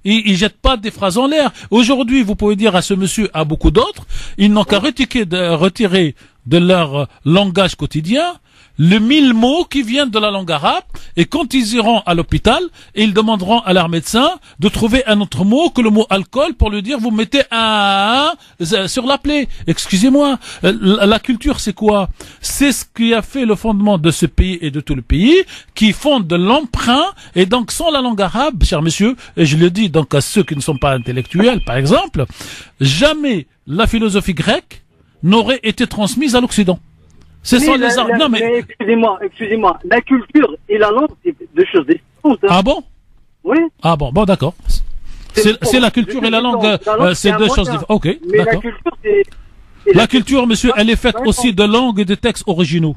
Il jette pas des phrases en l'air. Aujourd'hui, vous pouvez dire à ce monsieur, à beaucoup d'autres, ils n'ont qu'à retirer de leur langage quotidien le 1000 mots qui viennent de la langue arabe, et quand ils iront à l'hôpital, ils demanderont à leur médecin de trouver un autre mot que le mot alcool pour lui dire vous mettez un sur la plaie. Excusez-moi, la culture c'est quoi? C'est ce qui a fait le fondement de ce pays et de tout le pays, qui fonde de l'emprunt, et donc sans la langue arabe, chers messieurs, et je le dis donc à ceux qui ne sont pas intellectuels par exemple, jamais la philosophie grecque n'aurait été transmise à l'Occident. Non, mais excusez-moi. La culture et la langue, c'est deux choses différentes. Hein. Ah bon? Oui. Ah bon, d'accord. C'est la culture et la langue, c'est deux choses différentes. Ok, mais d'accord. la culture, La culture, monsieur, elle est faite aussi de langues et de textes originaux.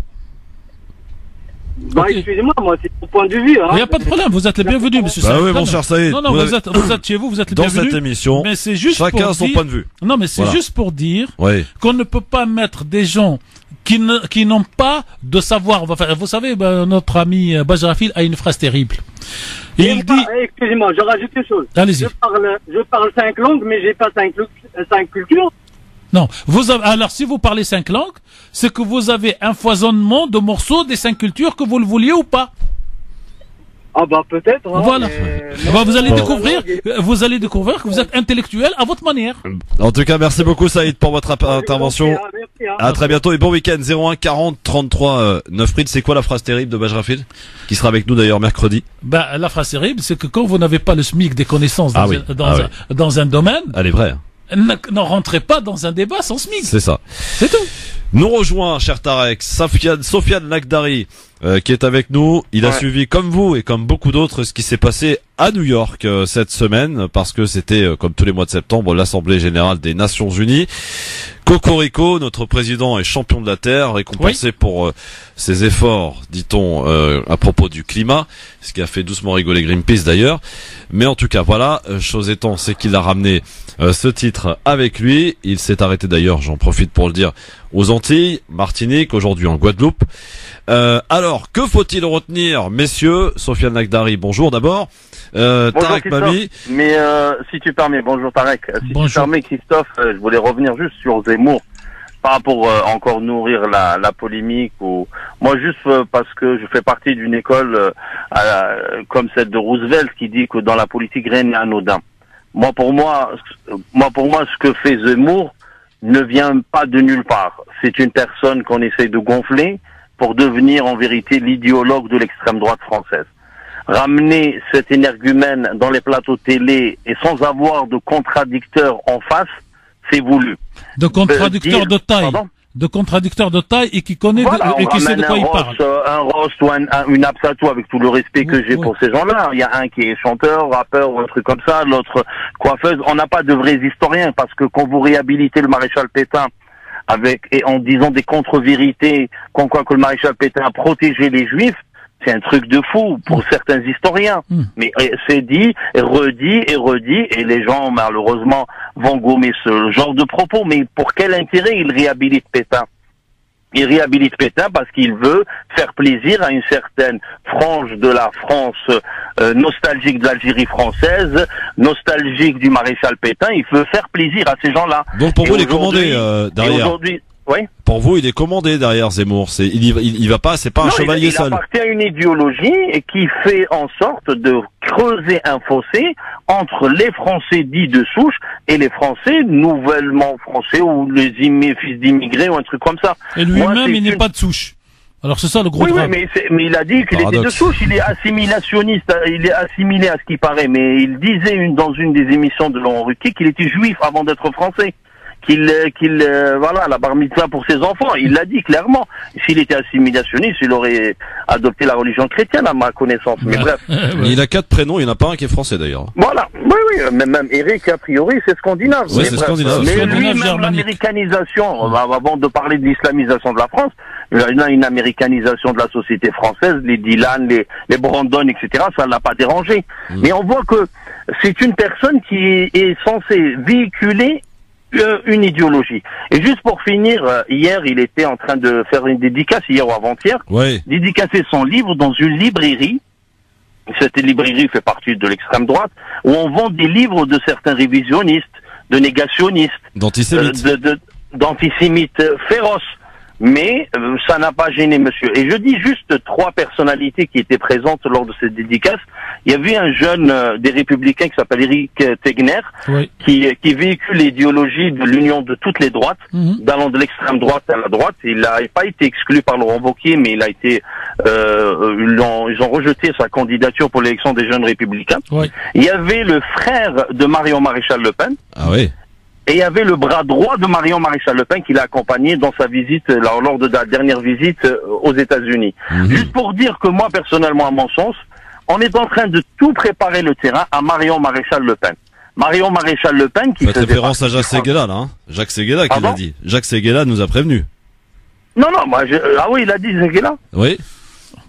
Bah, okay. Excusez-moi, moi, c'est mon point de vue. Hein. Il n'y a pas de problème, vous êtes le bienvenu, monsieur. Bah oui, mon cher Saïd. Non, vous êtes chez vous, vous êtes le bienvenu. Dans cette émission, mais c'est juste chacun pour a son point de vue. Non, mais c'est juste pour dire qu'on ne peut pas mettre des gens qui n'ont pas de savoir. Vous savez, notre ami Bajrafil a une phrase terrible. Il dit... Excusez-moi, je rajoute une chose. Allez-y. Je parle 5 langues, mais j'ai pas 5 cultures. Non, alors si vous parlez 5 langues, c'est que vous avez un foisonnement de morceaux des 5 cultures que vous le vouliez ou pas. Ah bah peut-être. Hein, voilà. Vous allez découvrir que vous êtes intellectuel à votre manière. En tout cas, merci beaucoup Saïd pour votre intervention. Merci, à très bientôt et bon week-end. 01 40 33 9 Frid. C'est quoi la phrase terrible de Bajrafil, qui sera avec nous d'ailleurs mercredi? La phrase terrible, c'est que quand vous n'avez pas le SMIC des connaissances dans un domaine, elle est vraie. Ne rentrez pas dans un débat sans SMIC. C'est ça. C'est tout. Nous rejoint, cher Tarek, Sofiane Nagdari, qui est avec nous. Il a suivi, comme vous et comme beaucoup d'autres, ce qui s'est passé à New York cette semaine, parce que c'était, comme tous les mois de septembre, l'Assemblée Générale des Nations Unies. Cocorico, notre président est champion de la Terre, récompensé pour ses efforts, dit-on, à propos du climat, ce qui a fait doucement rigoler Greenpeace d'ailleurs. Mais en tout cas, voilà, chose étant, c'est qu'il a ramené ce titre avec lui. Il s'est arrêté d'ailleurs, j'en profite pour le dire, aux Antilles, Martinique, aujourd'hui en Guadeloupe. Alors, que faut-il retenir, messieurs? Sofiane Nagdari, bonjour d'abord. Tarek Mami. Mais si tu permets, bonjour Tarek. Si tu permets Christophe, je voulais revenir juste sur Zemmour, pas pour encore nourrir la polémique ou moi juste parce que je fais partie d'une école comme celle de Roosevelt qui dit que dans la politique rien n'est anodin. Moi pour moi ce que fait Zemmour ne vient pas de nulle part. C'est une personne qu'on essaie de gonfler pour devenir en vérité l'idéologue de l'extrême droite française. Ramener cet énergumène dans les plateaux télé et sans avoir de contradicteur en face, c'est voulu. De contradicteur de taille. Pardon? De contradicteur de taille et qui connaît et qui sait de quoi il parle. Un Rost ou une Absatou, avec tout le respect que j'ai pour ces gens-là. Il y a un qui est chanteur, rappeur ou un truc comme ça, l'autre coiffeuse. On n'a pas de vrais historiens parce que quand vous réhabilitez le maréchal Pétain en disant des contre-vérités, comme quoi que le maréchal Pétain a protégé les juifs, C'est un truc de fou pour certains historiens. Mais c'est dit, redit et redit, et les gens, malheureusement, vont gommer ce genre de propos. Mais pour quel intérêt il réhabilite Pétain? Il réhabilite Pétain parce qu'il veut faire plaisir à une certaine frange de la France nostalgique de l'Algérie française, nostalgique du maréchal Pétain. Il veut faire plaisir à ces gens-là. Donc pour vous, il est commandé derrière. Oui. Pour vous, il est commandé derrière Zemmour. Il va pas, c'est pas un chevalier seul. Il appartient à une idéologie qui fait en sorte de creuser un fossé entre les Français dits de souche et les Français nouvellement français ou les fils d'immigrés ou un truc comme ça. Et lui-même, il n'est pas de souche. Alors c'est ça le gros drame. Oui, mais il a dit qu'il était de souche. Il est assimilationniste. Il est assimilé à ce qui paraît. Mais il disait dans une des émissions de Laurent Ruquier qu'il était juif avant d'être français. Voilà, la bar mitzvah pour ses enfants. Il l'a dit clairement. S'il était assimilationniste, il aurait adopté la religion chrétienne, à ma connaissance. Mais bref. Il a 4 prénoms, il n'y en a pas un qui est français d'ailleurs. Voilà. Oui, mais même Eric, a priori, c'est scandinave. Oui, c'est scandinave. Mais lui, même l'américanisation, avant de parler de l'islamisation de la France, il y a une américanisation de la société française, les Dylan, les Brandon, etc., ça ne l'a pas dérangé. Mais on voit que c'est une personne qui est censée véhiculer une idéologie. Et juste pour finir, hier, il était en train de faire une dédicace, hier ou avant-hier, dédicacer son livre dans une librairie. Cette librairie fait partie de l'extrême droite, où on vend des livres de certains révisionnistes, de négationnistes, d'antisémites féroces. Mais ça n'a pas gêné monsieur. Et je dis juste 3 personnalités qui étaient présentes lors de cette dédicace. Il y avait un jeune des Républicains qui s'appelle Eric Tegner, qui véhicule l'idéologie de l'union de toutes les droites, d'allant de l'extrême droite à la droite. Il n'a pas été exclu par Laurent Wauquiez, mais il a été, ils ont rejeté sa candidature pour l'élection des jeunes Républicains. Il y avait le frère de Marion Maréchal Le Pen. Ah oui. Et il y avait le bras droit de Marion Maréchal Le Pen qui l'a accompagné dans sa visite, lors de la dernière visite aux États-Unis. Juste pour dire que moi, personnellement, à mon sens, on est en train de tout préparer le terrain à Marion Maréchal Le Pen. Marion Maréchal Le Pen qui fait référence à Jacques Séguéla, là, hein. Jacques Séguéla qui l'a dit. Jacques Séguéla nous a prévenu. Non, moi, ah oui, il a dit Séguéla? Oui.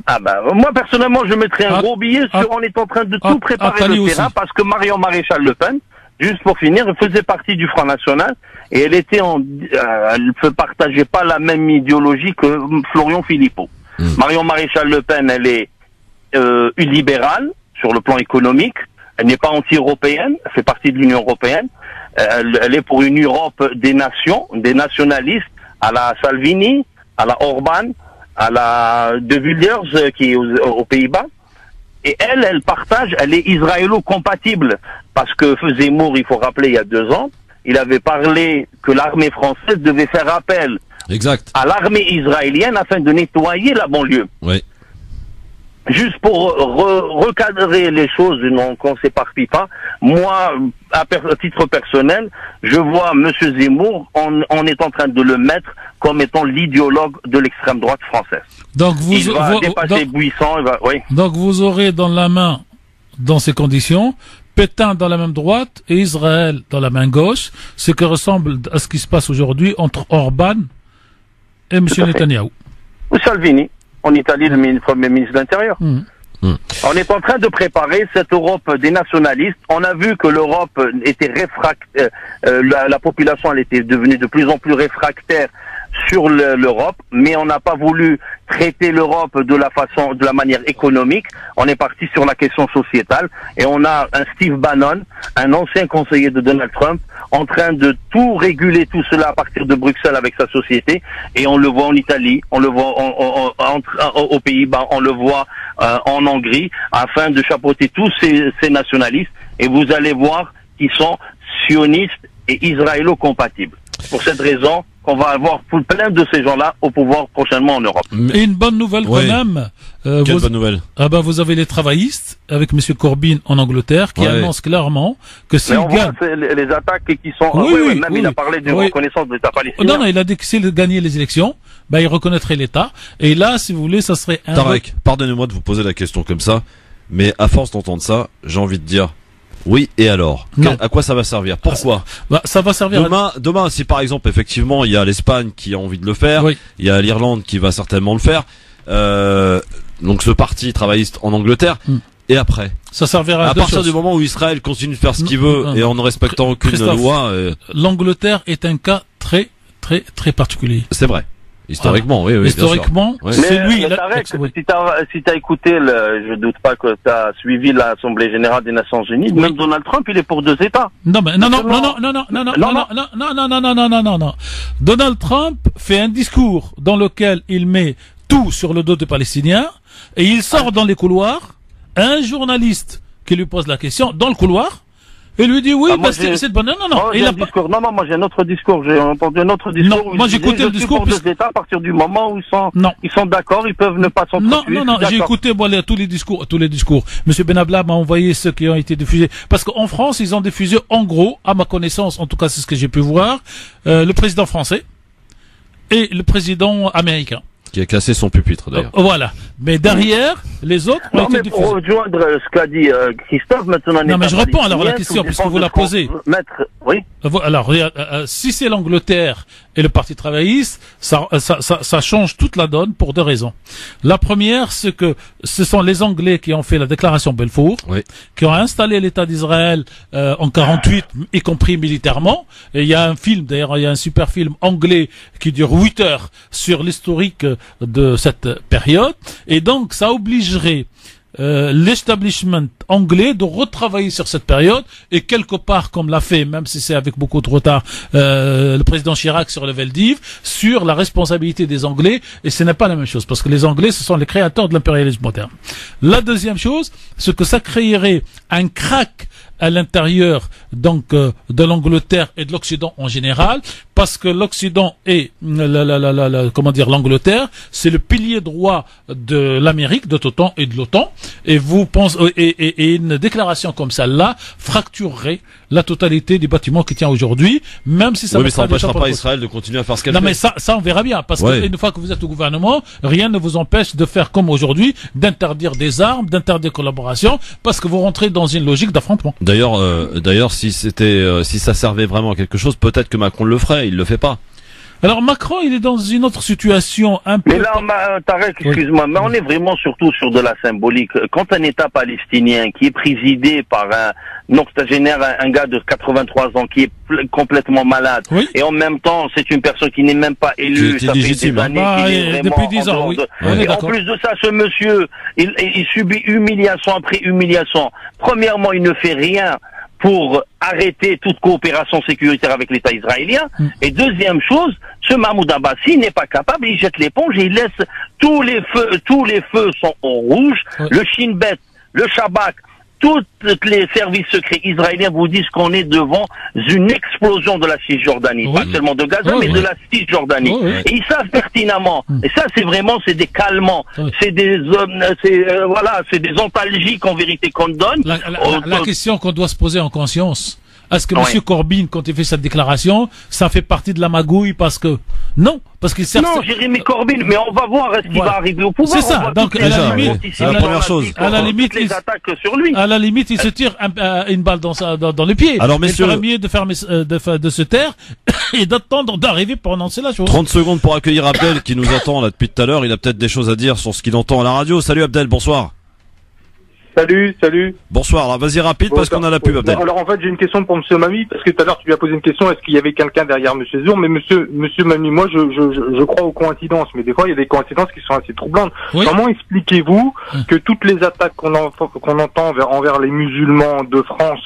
Ah moi, personnellement, je mettrais un gros billet sur on est en train de tout préparer le terrain parce que Marion Maréchal Le Pen, juste pour finir, elle faisait partie du Front National et elle était elle ne partageait pas la même idéologie que Florian Philippot. Marion Maréchal Le Pen, elle est libérale sur le plan économique. Elle n'est pas anti-européenne. Elle fait partie de l'Union européenne. Elle est pour une Europe des nations, des nationalistes, à la Salvini, à la Orban, à la De Wilders qui est aux Pays-Bas. Et elle partage, elle est israélo-compatible. Parce que Zemmour, il faut rappeler, il y a 2 ans, il avait parlé que l'armée française devait faire appel à l'armée israélienne afin de nettoyer la banlieue. Oui. Juste pour recadrer les choses, qu'on ne s'éparpille pas, moi, à titre personnel, je vois M. Zemmour, on est en train de le mettre comme étant l'idéologue de l'extrême droite française. Donc il va dépasser Buisson, Donc vous aurez dans la main, dans ces conditions, Pétain dans la main droite et Israël dans la main gauche, ce qui ressemble à ce qui se passe aujourd'hui entre Orban et M. Netanyahou. Ou Salvini, en Italie, le premier ministre de l'Intérieur. On est en train de préparer cette Europe des nationalistes. On a vu que l'Europe était réfractaire, la population elle était devenue de plus en plus réfractaire sur l'Europe, mais on n'a pas voulu traiter l'Europe de la manière économique. On est parti sur la question sociétale et on a un Steve Bannon, un ancien conseiller de Donald Trump, en train de tout réguler tout cela à partir de Bruxelles avec sa société. Et on le voit en Italie, on le voit aux Pays-Bas, on le voit en Hongrie, afin de chapeauter tous ces nationalistes. Et vous allez voir qu'ils sont sionistes et israélo-compatibles. Pour cette raison, qu'on va avoir plein de ces gens-là au pouvoir prochainement en Europe. Et une bonne nouvelle quand même. Quelle bonne nouvelle? Vous avez les travaillistes avec M. Corbyn en Angleterre qui annonce clairement que s'il gagne... les attaques qui sont... il a parlé d'une reconnaissance de l'État palestinien. Non, il a dit que s'il gagnait les élections, il reconnaîtrait l'État. Et là, si vous voulez, ça serait un... Tarek, pardonnez-moi de vous poser la question comme ça, mais à force d'entendre ça, j'ai envie de dire... Oui, et alors? À quoi ça va servir? Pourquoi? Ça va servir demain, si par exemple, effectivement, il y a l'Espagne qui a envie de le faire, il y a l'Irlande qui va certainement le faire, donc ce parti travailliste en Angleterre. Et après, ça servira à partir du moment où Israël continue de faire ce qu'il veut et en ne respectant aucune loi. L'Angleterre est un cas très particulier. C'est vrai. Historiquement, oui. Historiquement, c'est lui. Si t'as écouté, je doute pas que t'as suivi l'Assemblée Générale des Nations Unies, même Donald Trump, il est pour 2 États. Non. Donald Trump fait un discours dans lequel il met tout sur le dos des Palestiniens et il sort dans les couloirs, un journaliste qui lui pose la question dans le couloir. Et lui dit oui, c'est bon. Non. Moi j'ai un autre discours. J'ai entendu un autre discours. Non, moi j'ai écouté le discours. Pour 2 États, à partir du moment où ils sont d'accord, ils peuvent ne pas s'entretuer. Non. J'ai écouté tous les discours. Monsieur Benabla m'a envoyé ceux qui ont été diffusés. Parce qu'en France, ils ont diffusé en gros, à ma connaissance, en tout cas c'est ce que j'ai pu voir, le président français et le président américain. Qui a cassé son pupitre d'ailleurs. Voilà. Mais derrière, les autres ont été diffusés. Pour rejoindre ce qu'a dit Christophe, maintenant... Non, mais je réponds alors à la question, puisque vous la posez. Oui. Alors, si c'est l'Angleterre et le Parti travailliste, ça change toute la donne pour 2 raisons. La première, c'est que ce sont les Anglais qui ont fait la déclaration Balfour, qui ont installé l'État d'Israël en 48, y compris militairement. Et il y a un film, d'ailleurs, il y a un super film anglais qui dure 8 heures sur l'historique de cette période. Et donc, ça obligerait l'establishment anglais de retravailler sur cette période et quelque part comme l'a fait, même si c'est avec beaucoup de retard, le président Chirac sur le Veldiv, sur la responsabilité des Anglais, et ce n'est pas la même chose parce que les Anglais ce sont les créateurs de l'impérialisme moderne. La deuxième chose, c'est que ça créerait un crack à l'intérieur donc de l'Angleterre et de l'Occident en général, parce que l'Occident et l'Angleterre, c'est le pilier droit de l'Amérique de l'OTAN et de l'OTAN, et vous pensez et une déclaration comme celle-là fracturerait la totalité du bâtiment qui tient aujourd'hui, même si ça mais ça n'empêchera pas Israël de continuer à faire ce qu'elle fait. Non mais ça on verra bien, parce que une fois que vous êtes au gouvernement, rien ne vous empêche de faire comme aujourd'hui, d'interdire des armes, d'interdire des collaborations, parce que vous rentrez dans une logique d'affrontement. D'ailleurs, si ça servait vraiment à quelque chose, peut-être que Macron le ferait. Il le fait pas. Alors Macron, il est dans une autre situation un peu... Mais là, Tarek, excuse-moi, mais on est vraiment surtout sur de la symbolique. Quand un État palestinien qui est présidé par un octogénaire, un gars de 83 ans qui est complètement malade, et en même temps, c'est une personne qui n'est même pas élue, ça fait des années qu'il est vraiment depuis 10 ans, et en plus de ça, ce monsieur, il subit humiliation après humiliation. Premièrement, il ne fait rien pour arrêter toute coopération sécuritaire avec l'État israélien. Et deuxième chose, ce Mahmoud Abbas, s'il n'est pas capable, il jette l'éponge et il laisse tous les feux sont au rouge. Le Shin Bet, le Shabak, tous les services secrets israéliens vous disent qu'on est devant une explosion de la Cisjordanie, pas seulement de Gaza, mais de la Cisjordanie. Et ils savent pertinemment. Et ça, c'est des calmants, c'est des antalgiques en vérité qu'on donne. La question qu'on doit se poser en conscience. Est-ce que M. Corbyn, quand il fait cette déclaration, ça fait partie de la magouille parce que... Non, parce qu'il sert... Non, Jérémy Corbyn, mais on va voir est-ce qu'il va arriver au pouvoir. C'est ça, donc à la limite... C'est la première chose. À la limite, les attaques sur lui. À la limite, il se tire une balle dans le pied. Alors, messieurs... Il ferait mieux de se taire et d'attendre d'arriver pour annoncer la chose. 30 secondes pour accueillir Abdel qui nous attend là depuis tout à l'heure. Il a peut-être des choses à dire sur ce qu'il entend à la radio. Salut Abdel, bonsoir. Salut. Bonsoir, alors vas-y rapide parce qu'on a la pub, Abdel. Alors en fait j'ai une question pour Monsieur Mami, parce que tout à l'heure tu lui as posé une question, est-ce qu'il y avait quelqu'un derrière Monsieur Zour, mais Monsieur Mami, moi je crois aux coïncidences, mais des fois il y a des coïncidences qui sont assez troublantes. Comment expliquez-vous que toutes les attaques qu'on entend envers les musulmans de France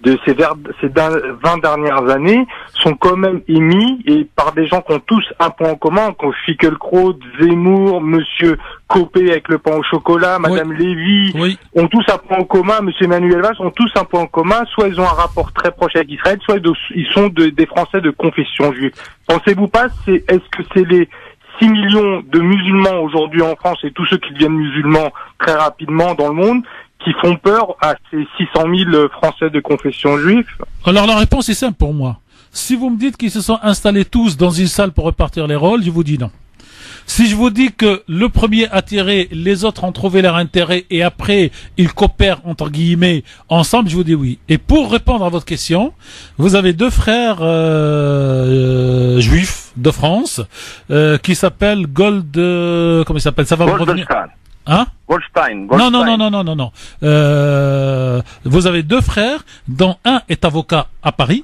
de ces 20 dernières années sont quand même émis et par des gens qui ont tous un point en commun, comme Finkielkraut, Zemmour, Monsieur Copé avec le pain au chocolat, Madame Lévy, ont tous un point en commun, Monsieur Emmanuel Valls ont tous un point en commun, soit ils ont un rapport très proche avec Israël, soit ils sont des Français de confession juive. Pensez-vous pas, est-ce que c'est les 6 millions de musulmans aujourd'hui en France et tous ceux qui deviennent musulmans très rapidement dans le monde qui font peur à ces 600 000 Français de confession juive? Alors la réponse est simple pour moi. Si vous me dites qu'ils se sont installés tous dans une salle pour répartir les rôles, je vous dis non. Si je vous dis que le premier a tiré, les autres ont trouvé leur intérêt et après ils coopèrent entre guillemets ensemble, je vous dis oui. Et pour répondre à votre question, vous avez 2 frères juifs de France qui s'appellent comment il s'appelle? Ça va me revenir. Hein? Goldstein. Non. Vous avez 2 frères, dont un est avocat à Paris.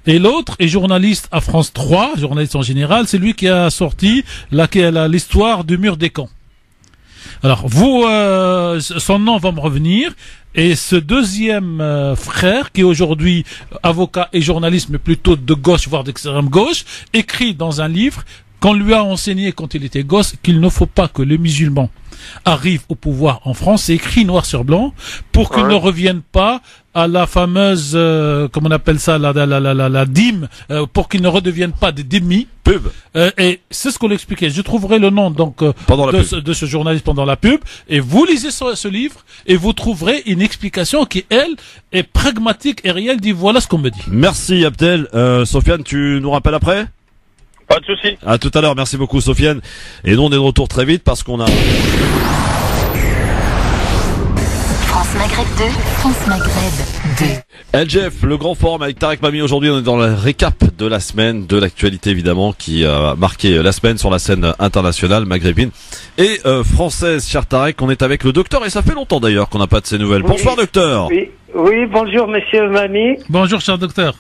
Et l'autre est journaliste à France 3, journaliste en général. C'est lui qui a sorti l'histoire du mur des camps. Alors, son nom va me revenir. Et ce deuxième frère, qui est aujourd'hui avocat et journaliste, mais plutôt de gauche, voire d'extrême gauche, écrit dans un livre qu'on lui a enseigné quand il était gosse qu'il ne faut pas que les musulmans arrivent au pouvoir en France. C'est écrit noir sur blanc pour qu'ils ne reviennent pas à la fameuse, comment on appelle ça, la dîme, pour qu'ils ne redeviennent pas des dhimmis. Pub. Et c'est ce qu'on l'expliquait. Je trouverai le nom donc de ce journaliste pendant la pub. Et vous lisez ce livre et vous trouverez une explication qui, elle, est pragmatique et réelle. Dit voilà ce qu'on me dit. Merci Abdel. Sofiane, tu nous rappelles après? Pas de souci. À tout à l'heure. Merci beaucoup Sofiane. Et nous on est de retour très vite parce qu'on a... France Maghreb 2, France Maghreb 2. LGF, le grand forum avec Tarek Mami. Aujourd'hui, on est dans le récap de la semaine, de l'actualité évidemment, qui a marqué la semaine sur la scène internationale maghrébine et française. Cher Tarek, on est avec le docteur et ça fait longtemps d'ailleurs qu'on n'a pas de ces nouvelles. Bonsoir docteur. Oui, bonjour monsieur Mami. Bonjour cher docteur.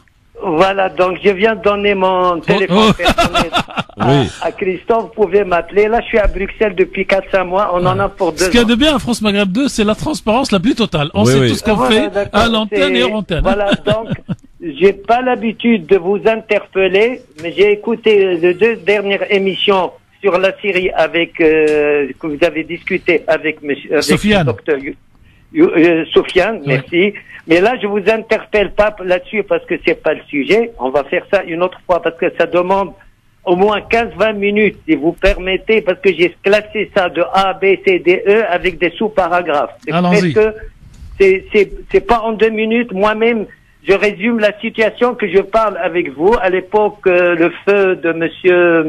Voilà, donc je viens de donner mon téléphone personnel à Christophe. Vous pouvez m'appeler. Là, je suis à Bruxelles depuis 4-5 mois. On en a pour 2 ans. Ce qu'il y a de bien à France Maghreb 2, c'est la transparence la plus totale. On sait tout ce qu'on fait à l'antenne et hors antenne. Voilà, donc, j'ai pas l'habitude de vous interpeller, mais j'ai écouté les 2 dernières émissions sur la Syrie avec, que vous avez discuté avec Sofiane. Docteur Sofiane, merci. Mais là, je vous interpelle pas là-dessus parce que c'est pas le sujet. On va faire ça une autre fois parce que ça demande au moins 15-20 minutes, si vous permettez, parce que j'ai classé ça de A, B, C, D, E avec des sous-paragraphes. Allons-y. C'est pas en 2 minutes. Moi-même, je résume la situation que je parle avec vous. À l'époque, le feu de monsieur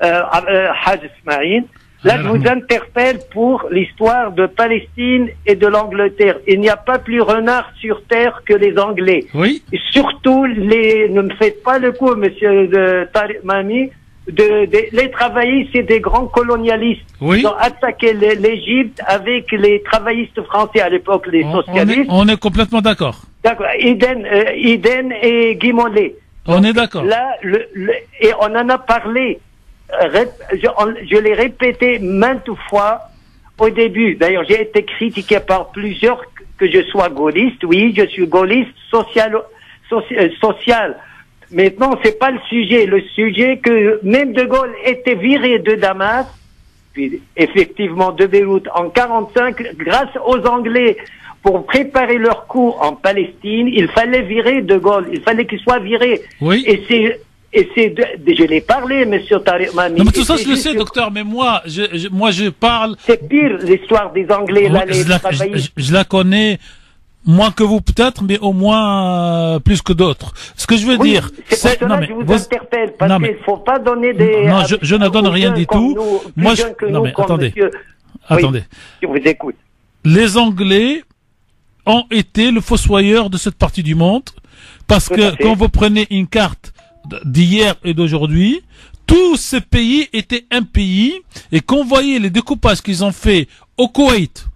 Haj Ismaïl. Là, je vous interpelle pour l'histoire de Palestine et de l'Angleterre. Il n'y a pas plus renard sur terre que les Anglais. Oui. Et surtout, ne me faites pas le coup, monsieur Tarek Mami, les travaillistes, c'est des grands colonialistes. Oui. Ils ont attaqué l'Égypte avec les travaillistes français à l'époque, les socialistes. On est complètement d'accord. D'accord. Eden et Guy Mollet. On est d'accord. Là, et on en a parlé. Je l'ai répété maintes fois au début. D'ailleurs, j'ai été critiqué par plusieurs que je sois gaulliste. Oui, je suis gaulliste social. Maintenant, c'est pas le sujet. Le sujet que même De Gaulle était viré de Damas, puis effectivement de Beyrouth en 45, grâce aux Anglais pour préparer leur coup en Palestine. Il fallait virer De Gaulle. Il fallait qu'il soit viré. Oui. Je l'ai parlé, monsieur Tarek Mami. Non, mais tout ça, je le sais, docteur, mais moi, je parle... C'est pire, l'histoire des Anglais, là, les travaillistes. Je la connais moins que vous, peut-être, mais au moins, plus que d'autres. Ce que je veux dire... C'est pour cela que je vous interpelle, parce qu'il ne faut pas donner des... Non, je ne donne rien du tout. Moi, attendez. Attendez. Je vous écoute. Les Anglais ont été le fossoyeur de cette partie du monde, parce que quand vous prenez une carte d'hier et d'aujourd'hui, tous ces pays étaient un pays, et qu'on voyait les découpages qu'ils ont fait au Koweït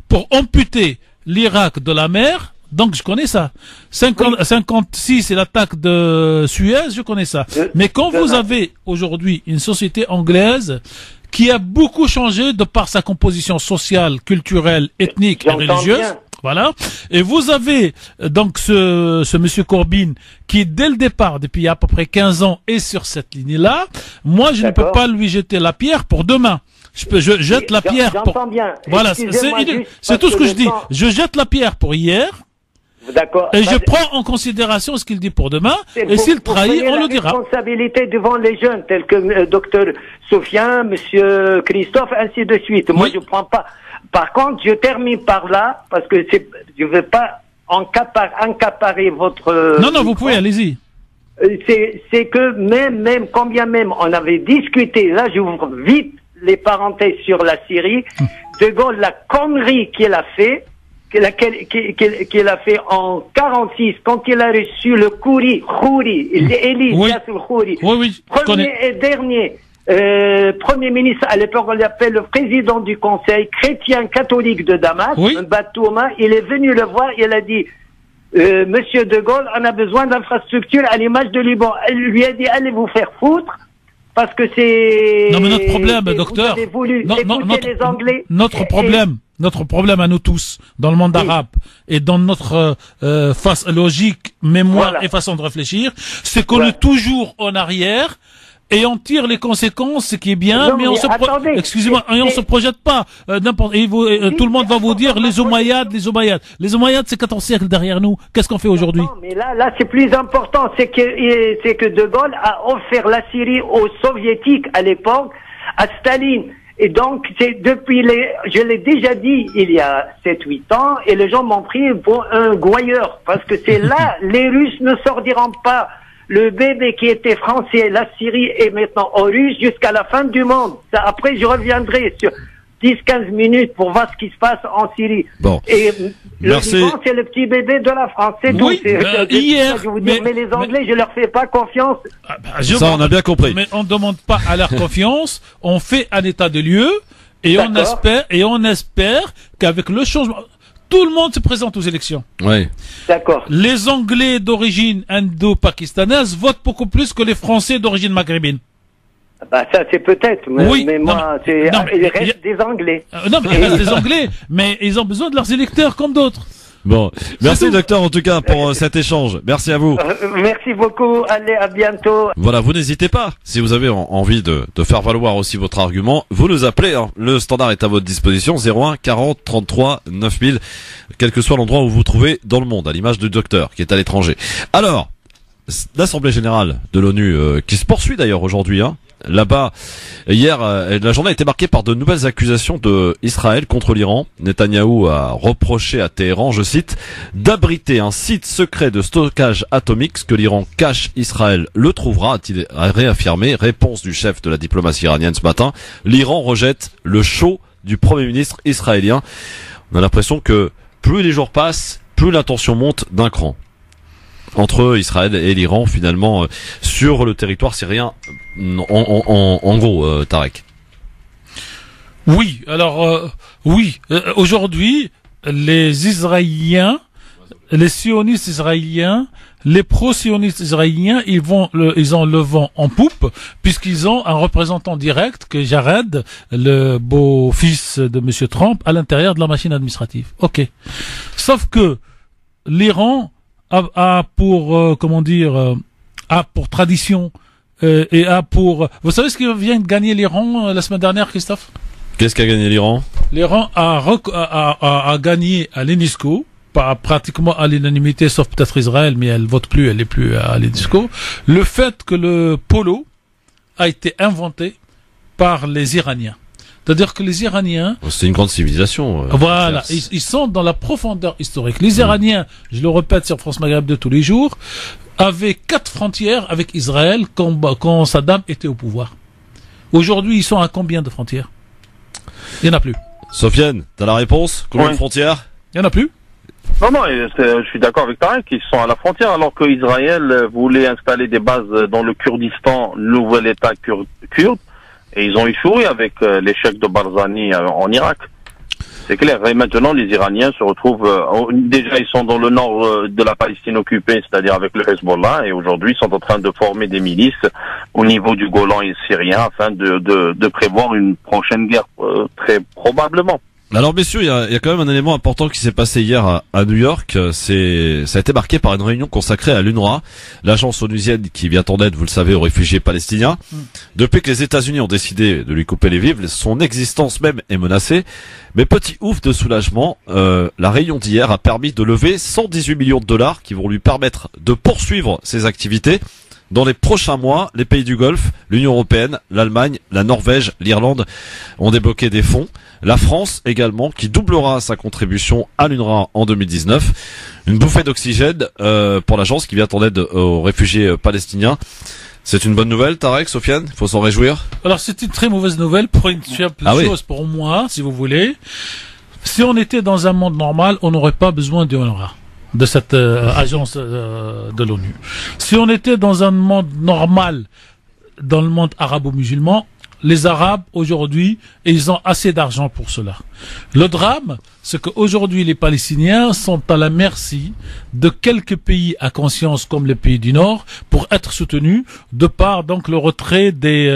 pour amputer l'Irak de la mer, donc je connais ça. 56 c'est l'attaque de Suez, je connais ça. Mais quand vous avez aujourd'hui une société anglaise qui a beaucoup changé de par sa composition sociale, culturelle, ethnique et religieuse, voilà. Et vous avez donc ce monsieur Corbyn qui dès le départ, depuis il y a à peu près 15 ans, est sur cette ligne-là. Moi, je ne peux pas lui jeter la pierre pour demain. Je jette la pierre pour... Bien. Voilà, c'est tout ce que je dis. Je jette la pierre pour hier. D'accord. Et je prends en considération ce qu'il dit pour demain. Et s'il trahit, on le dira. Responsabilité devant les jeunes, tels que docteur Sofiane, monsieur Christophe, ainsi de suite. Moi, je prends pas. Par contre, je termine par là, parce que je veux pas accaparer votre... Non, vous pouvez, allez-y. C'est que même, combien même on avait discuté, là, j'ouvre vite les parenthèses sur la Syrie, De Gaulle, la connerie qu'il a fait, qu'il a fait en 46, quand il a reçu le Khouri, Élie, oui. Khouri, Oui, premier et dernier Premier ministre, à l'époque, on l'appelle le président du conseil chrétien catholique de Damas, Batouma, il est venu le voir, il a dit, Monsieur De Gaulle, on a besoin d'infrastructures à l'image de Liban. Elle lui a dit, allez vous faire foutre, parce que c'est... Non, mais notre problème, docteur, vous avez voulu écouter les Anglais. Notre problème à nous tous, dans le monde arabe, et dans notre logique, mémoire et façon de réfléchir, c'est qu'on est toujours en arrière, et on tire les conséquences, ce qui est bien, mais on se excusez-moi, et on se projette pas. Tout le monde va vous dire les Omeyyades. Les Omeyyades, c'est 14 siècles derrière nous. Qu'est-ce qu'on fait aujourd'hui? Non, mais là, c'est plus important. C'est que De Gaulle a offert la Syrie aux Soviétiques à l'époque, à Staline. Et donc, c'est je l'ai déjà dit il y a 7-8 ans, et les gens m'ont pris pour un gouailleur. Parce que c'est là, les Russes ne sortiront pas. Le bébé qui était français, la Syrie est maintenant aux Russes jusqu'à la fin du monde. Ça, après, je reviendrai sur 10-15 minutes pour voir ce qui se passe en Syrie. Bon. Et merci. Le Liban, c'est le petit bébé de la France. C'est oui, hier. Mais les Anglais, je leur fais pas confiance. Ça, on a bien compris. Mais on ne demande pas à leur confiance. On fait un état de lieu et on espère qu'avec le changement, tout le monde se présente aux élections. Oui. D'accord. Les Anglais d'origine indo-pakistanaise votent beaucoup plus que les Français d'origine maghrébine. Bah ça c'est peut-être, mais moi il reste des Anglais. Non mais il reste des Anglais, mais ils ont besoin de leurs électeurs comme d'autres. Bon, merci docteur en tout cas pour cet échange. Merci à vous. Merci beaucoup. Allez, à bientôt. Voilà, vous n'hésitez pas. Si vous avez envie de faire valoir aussi votre argument, vous nous appelez. Hein. Le standard est à votre disposition 01 40 33 9000, quel que soit l'endroit où vous vous trouvez dans le monde, à l'image du docteur qui est à l'étranger. Alors, l'Assemblée générale de l'ONU qui se poursuit d'ailleurs aujourd'hui. Hein. Là-bas, hier, la journée a été marquée par de nouvelles accusations de Israël contre l'Iran. Netanyahou a reproché à Téhéran, je cite, d'abriter un site secret de stockage atomique. Ce que l'Iran cache, Israël le trouvera, a-t-il réaffirmé. Réponse du chef de la diplomatie iranienne ce matin. L'Iran rejette le show du Premier ministre israélien. On a l'impression que plus les jours passent, plus la tension monte d'un cran entre Israël et l'Iran, finalement, sur le territoire syrien, en gros, Tarek. Oui, alors, aujourd'hui, les Israéliens, les sionistes israéliens, les pro-sionistes israéliens, ils ont le vent en poupe, puisqu'ils ont un représentant direct, que Jared, le beau-fils de Monsieur Trump, à l'intérieur de la machine administrative. Ok. Sauf que l'Iran a pour tradition et a pour... Vous savez ce qui vient de gagner l'Iran la semaine dernière, Christophe? Qu'est-ce qu'a gagné l'Iran? L'Iran a gagné à l'UNESCO, pratiquement à l'unanimité, sauf peut-être Israël, mais elle vote plus, elle est plus à l'UNESCO, le fait que le polo a été inventé par les Iraniens. C'est-à-dire que les Iraniens... C'est une grande civilisation. Voilà, ils sont dans la profondeur historique. Les Iraniens, je le répète sur France Maghreb de tous les jours, avaient 4 frontières avec Israël quand Saddam était au pouvoir. Aujourd'hui, ils sont à combien de frontières? Il n'y en a plus. Sofiane, t'as la réponse? Combien de frontières? Il n'y en a plus. Non, je suis d'accord avec Tarek, ils sont à la frontière, alors que Israël voulait installer des bases dans le Kurdistan, nouvel État kurde. Et ils ont échoué avec l'échec de Barzani en Irak. C'est clair. Et maintenant, les Iraniens se retrouvent... déjà, ils sont dans le nord de la Palestine occupée, c'est-à-dire avec le Hezbollah. Et aujourd'hui, ils sont en train de former des milices au niveau du Golan et syrien afin de prévoir une prochaine guerre, très probablement. Alors messieurs, il y a quand même un élément important qui s'est passé hier à New York. Ça a été marqué par une réunion consacrée à l'UNRWA, l'agence onusienne qui vient en aide, vous le savez, aux réfugiés palestiniens. Depuis que les États-Unis ont décidé de lui couper les vivres, son existence même est menacée. Mais petit ouf de soulagement, la réunion d'hier a permis de lever 118 millions de dollars qui vont lui permettre de poursuivre ses activités. Dans les prochains mois, les pays du Golfe, l'Union européenne, l'Allemagne, la Norvège, l'Irlande ont débloqué des fonds. La France également, qui doublera sa contribution à l'UNRWA en 2019. Une bouffée d'oxygène pour l'agence qui vient en aide aux réfugiés palestiniens. C'est une bonne nouvelle, Tarek, Sofiane, il faut s'en réjouir. Alors c'est une très mauvaise nouvelle pour une simple chose, pour moi, si vous voulez. Si on était dans un monde normal, on n'aurait pas besoin de l'UNRWA, de cette agence de l'ONU. Si on était dans un monde normal, dans le monde arabo-musulman, les Arabes aujourd'hui, ils ont assez d'argent pour cela. Le drame, c'est qu'aujourd'hui les Palestiniens sont à la merci de quelques pays à conscience comme les pays du Nord pour être soutenus de par donc le retrait des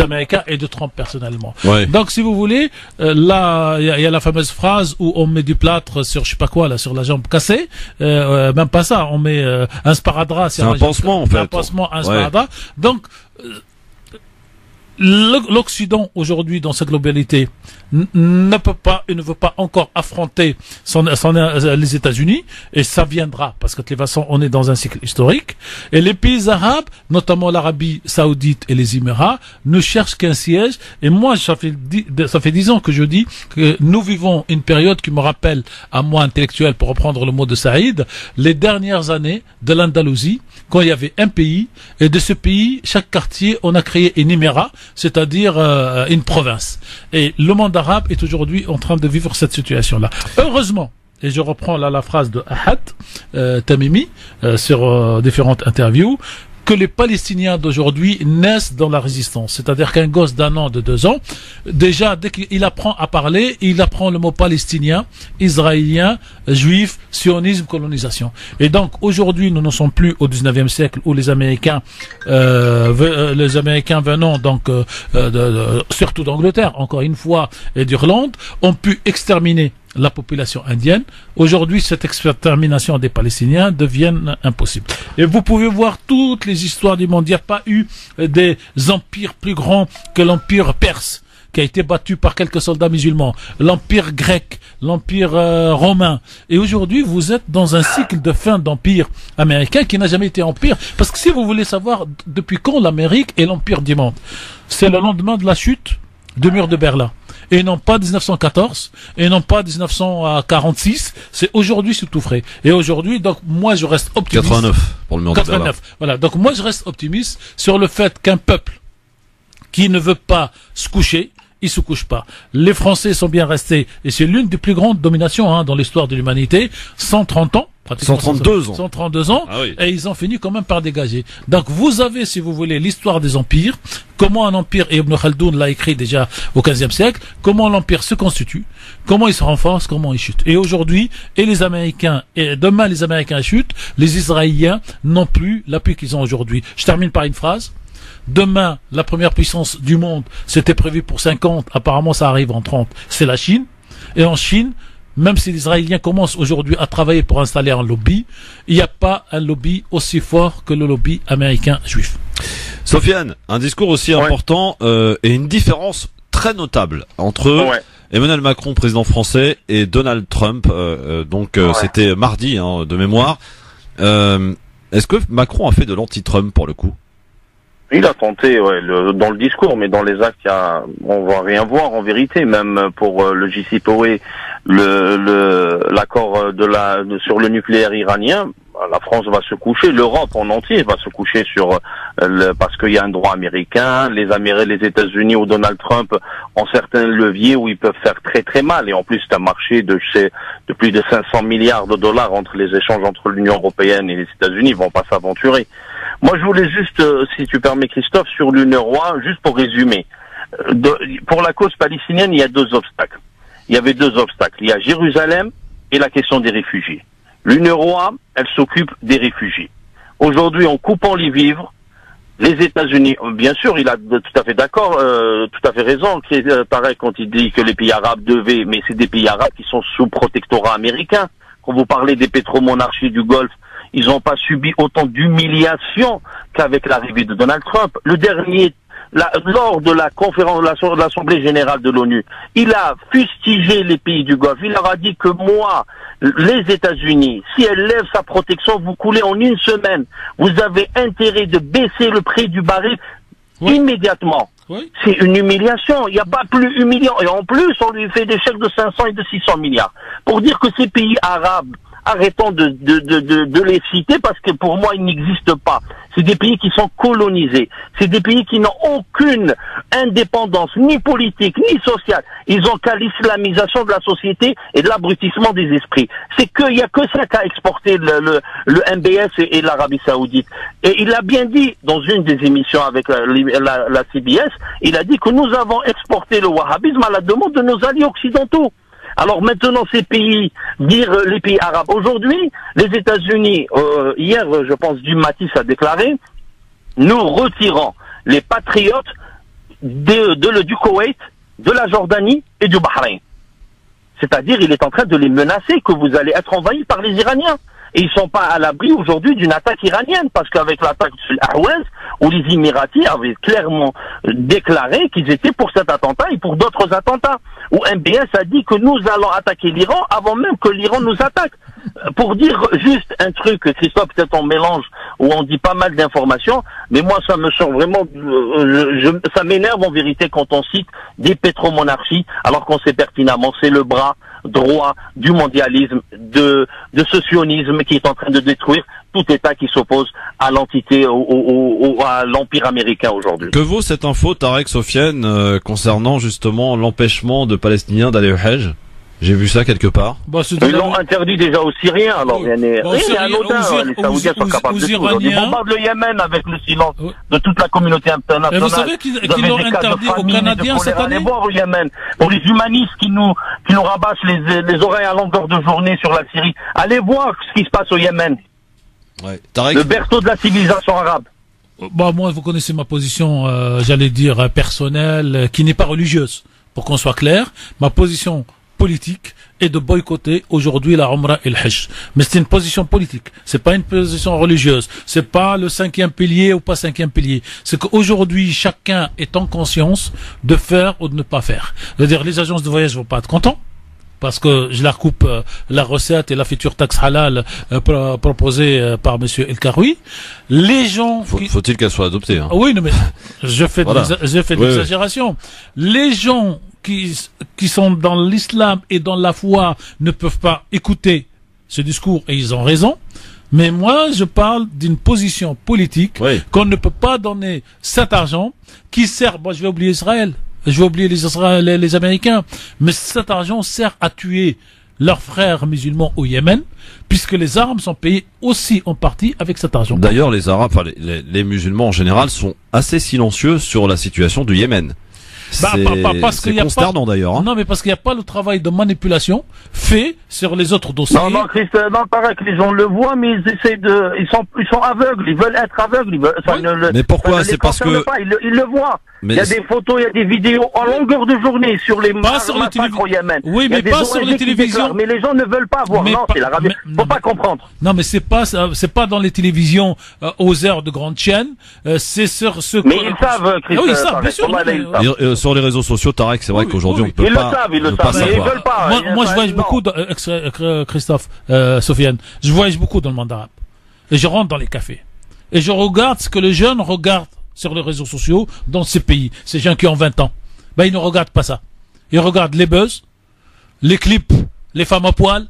Américains et de Trump personnellement. Ouais. Donc si vous voulez, là il y a la fameuse phrase où on met du plâtre sur je sais pas quoi là sur la jambe cassée, même pas ça, on met un sparadrap sur la jambe. C'est un pansement en fait. Un pansement, un sparadrap. Donc l'Occident aujourd'hui dans sa globalité ne peut pas et ne veut pas encore affronter les États-Unis, et ça viendra parce que de toute façon on est dans un cycle historique, et les pays arabes, notamment l'Arabie Saoudite et les Émirats, ne cherchent qu'un siège. Et moi ça fait 10 ans que je dis que nous vivons une période qui me rappelle à moi intellectuel, pour reprendre le mot de Saïd, les dernières années de l'Andalousie, quand il y avait un pays, et de ce pays, chaque quartier, on a créé une émirat, c'est-à-dire une province. Et le monde arabe est aujourd'hui en train de vivre cette situation-là. Heureusement, et je reprends là la phrase de Ahad Tamimi sur différentes interviews, que les Palestiniens d'aujourd'hui naissent dans la résistance. C'est-à-dire qu'un gosse d'1 an, de 2 ans, déjà, dès qu'il apprend à parler, il apprend le mot palestinien, israélien, juif, sionisme, colonisation. Et donc, aujourd'hui, nous ne sommes plus au 19e siècle où les Américains venant donc, surtout d'Angleterre, encore une fois, et d'Irlande, ont pu exterminer la population indienne. Aujourd'hui, cette extermination des Palestiniens devient impossible. Et vous pouvez voir toutes les histoires du monde. Il n'y a pas eu des empires plus grands que l'empire perse, qui a été battu par quelques soldats musulmans, l'empire grec, l'empire romain. Et aujourd'hui, vous êtes dans un cycle de fin d'empire américain qui n'a jamais été empire. Parce que si vous voulez savoir depuis quand l'Amérique est l'empire du monde, c'est le lendemain de la chute du mur de Berlin. Et non pas 1914, et non pas 1946, c'est aujourd'hui, c'est tout frais. Et aujourd'hui, donc, moi, je reste optimiste. 89, pour le mur de Berlin. Voilà. Donc, moi, je reste optimiste sur le fait qu'un peuple qui ne veut pas se coucher, il se couche pas. Les Français sont bien restés, et c'est l'une des plus grandes dominations, dans l'histoire de l'humanité, 130 ans. 132 ans. 132 ans, ah oui. Et ils ont fini quand même par dégager. Donc vous avez, si vous voulez, l'histoire des empires, comment un empire, et Ibn Khaldoun l'a écrit déjà au XVe siècle, comment l'empire se constitue, comment il se renforce, comment il chute. Et aujourd'hui, et les Américains, et demain les Américains chutent, les Israéliens n'ont plus l'appui qu'ils ont aujourd'hui. Je termine par une phrase. Demain, la première puissance du monde, c'était prévu pour 50, apparemment ça arrive en 30, c'est la Chine. Et en Chine, même si les Israéliens commencent aujourd'hui à travailler pour installer un lobby, il n'y a pas un lobby aussi fort que le lobby américain juif. Sofiane, un discours aussi important et une différence très notable entre Emmanuel Macron, président français, et Donald Trump. C'était mardi de mémoire. Est-ce que Macron a fait de l'anti-Trump pour le coup? Il a tenté, dans le discours, mais dans les actes, on va rien voir en vérité. Même pour le JCPOA, l'accord sur le nucléaire iranien, la France va se coucher, l'Europe en entier va se coucher parce qu'il y a un droit américain. Les États-Unis ou Donald Trump ont certains leviers où ils peuvent faire très très mal. Et en plus, c'est un marché de plus de 500 milliards de dollars entre les échanges entre l'Union européenne et les États-Unis. Ils vont pas s'aventurer. Moi, je voulais juste, si tu permets, Christophe, sur l'UNRWA, juste pour résumer. Pour la cause palestinienne, il y a 2 obstacles. Il y avait 2 obstacles. Il y a Jérusalem et la question des réfugiés. L'UNRWA, elle s'occupe des réfugiés. Aujourd'hui, en coupant les vivres, les États-Unis, bien sûr, il a tout à fait d'accord, tout à fait raison, pareil quand il dit que les pays arabes devaient, mais c'est des pays arabes qui sont sous protectorat américain. Quand vous parlez des pétromonarchies du Golfe, ils n'ont pas subi autant d'humiliation qu'avec l'arrivée de Donald Trump. Le dernier, lors de la conférence de l'Assemblée générale de l'ONU, il a fustigé les pays du Golfe. Il leur a dit que les États-Unis, si elle lève sa protection, vous coulez en 1 semaine. Vous avez intérêt de baisser le prix du baril immédiatement. Oui. C'est une humiliation. Il n'y a pas plus humiliant. Et en plus, on lui fait des chèques de 500 et de 600 milliards. Pour dire que ces pays arabes arrêtons de les citer parce que pour moi, ils n'existent pas. C'est des pays qui sont colonisés. C'est des pays qui n'ont aucune indépendance, ni politique, ni sociale. Ils ont qu'à l'islamisation de la société et de l'abrutissement des esprits. C'est qu'il y a que ça qu'a exporté le MBS et l'Arabie Saoudite. Et il a bien dit dans une des émissions avec la CBS, il a dit que nous avons exporté le wahhabisme à la demande de nos alliés occidentaux. Alors maintenant, ces pays, dire les pays arabes. Aujourd'hui, les États-Unis, hier, je pense, Jim Mattis a déclaré, nous retirons les patriotes du Koweït, de la Jordanie et du Bahreïn. C'est-à-dire, il est en train de les menacer que vous allez être envahis par les Iraniens. Et ils sont pas à l'abri aujourd'hui d'une attaque iranienne, parce qu'avez l'attaque sur l'Ahwaz, où les Émiratis avaient clairement déclaré qu'ils étaient pour cet attentat et pour d'autres attentats, où MBS a dit que nous allons attaquer l'Iran avant même que l'Iran nous attaque. Pour dire juste un truc, Christophe, peut-être on mélange, où on dit pas mal d'informations, mais moi ça me sort vraiment, ça m'énerve en vérité quand on cite des pétromonarchies, alors qu'on sait pertinemment c'est le bras droit du mondialisme, de ce sionisme qui est en train de détruire tout État qui s'oppose à l'entité, à l'empire américain aujourd'hui. Que vaut cette info, Tarek, Sofiane, concernant justement l'empêchement de Palestiniens d'aller au Hajj? J'ai vu ça quelque part. Bah, ils l'ont interdit déjà aux Syriens, alors rien n'est anodin. Les Saoudiens sont capables de tout. Ils bombardent le Yémen avec le silence de toute la communauté internationale. Et vous savez qu'ils l'ont interdit aux Canadiens cette année? Allez voir au Yémen. Pour les humanistes qui nous rabâchent les oreilles à longueur de journée sur la Syrie, allez voir ce qui se passe au Yémen. Ouais. Tarek, le berceau de la civilisation arabe. Bah, moi, vous connaissez ma position, j'allais dire personnelle, qui n'est pas religieuse. Pour qu'on soit clair, ma position politique est de boycotter aujourd'hui la Umrah et le Hajj. Mais c'est une position politique. C'est pas une position religieuse. C'est pas le 5e pilier ou pas 5e pilier. C'est qu'aujourd'hui, chacun est en conscience de faire ou de ne pas faire. C'est-à-dire, les agences de voyage vont pas être contents. Parce que je la recoupe la recette et la future taxe halal proposée par monsieur El Karoui. Les gens faut-il qu'elle soit adoptée, hein? Oui, non, mais je fais de l'exagération. Les gens qui sont dans l'islam et dans la foi ne peuvent pas écouter ce discours et ils ont raison. Mais moi, je parle d'une position politique qu'on ne peut pas donner cet argent qui sert, moi je vais oublier Israël. Je vais oublier les Américains. Mais cet argent sert à tuer leurs frères musulmans au Yémen, puisque les armes sont payées aussi en partie avec cet argent. D'ailleurs, les Arabes, enfin, les musulmans en général sont assez silencieux sur la situation du Yémen. C'est consternant d'ailleurs. Hein. Non, mais parce qu'il n'y a pas le travail de manipulation fait sur les autres dossiers. Non, pareil que les gens le voient, mais ils sont aveugles, ils veulent être aveugles. Mais pourquoi? C'est parce que ils le voient. Mais il y a des photos, il y a des vidéos en longueur de journée sur les massacres au Yémen. Oui, mais pas sur les télévisions. Mais les gens ne veulent pas voir. Non, c'est l'Arabie. Faut pas comprendre. Non, mais c'est pas dans les télévisions aux heures de grande chaîne. C'est sur ce. Mais ils savent, Christophe. Oui, ils savent, bien sûr. Sur les réseaux sociaux, Tarek, c'est vrai qu'aujourd'hui on peut pas. Ils le savent, mais ils veulent pas. Moi, je voyage beaucoup, Christophe, Sofiane. Je voyage beaucoup dans le monde arabe. Et je rentre dans les cafés. Et je regarde ce que les jeunes regardent sur les réseaux sociaux dans ces pays. Ces gens qui ont 20 ans. Ben, ils ne regardent pas ça. Ils regardent les buzz, les clips, les femmes à poil,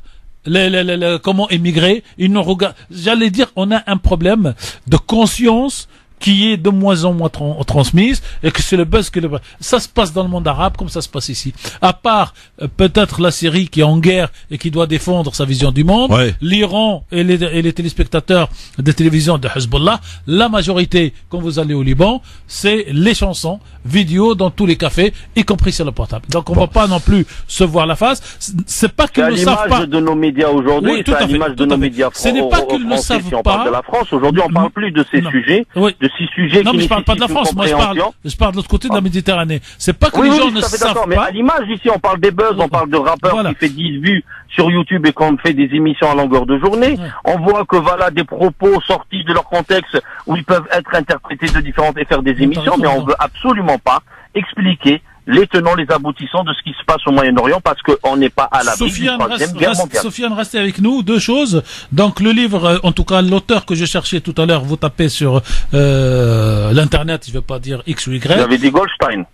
comment émigrer. Ils ne regardent, j'allais dire, on a un problème de conscience qui est de moins en moins transmise et que c'est le buzz que ça se passe dans le monde arabe comme ça se passe ici. À part peut-être la Syrie qui est en guerre et qui doit défendre sa vision du monde, l'Iran et les téléspectateurs des télévisions de Hezbollah, la majorité quand vous allez au Liban, c'est les chansons vidéo dans tous les cafés, y compris sur le portable. Donc on va pas non plus se voir la face. C'est pas qu'ils ne savent pas. C'est l'image de nos médias aujourd'hui. Oui, c'est l'image de nos médias. Ce n'est pas qu'ils ne savent pas. On parle de la France. Aujourd'hui, on parle plus de ces sujets. De ces sujets. Non, mais je parle pas de la France. Moi, je parle de l'autre côté de la Méditerranée. C'est pas que les gens ne savent pas. Mais à l'image ici, on parle des buzz, on parle de rappeurs qui fait 10 vues sur YouTube et qu'on fait des émissions à longueur de journée. On voit que voilà des propos sortis de leur contexte où ils peuvent être interprétés de différentes et faire des émissions, mais on veut absolument pas expliquer les tenants, les aboutissants de ce qui se passe au Moyen-Orient parce qu'on n'est pas à l'abri du Troisième Guerre mondiale. Sofiane, restez avec nous. Deux choses. Donc le livre, en tout cas l'auteur que je cherchais tout à l'heure, vous tapez sur l'internet, je ne vais pas dire X ou Y. Vous avez dit Goldstein.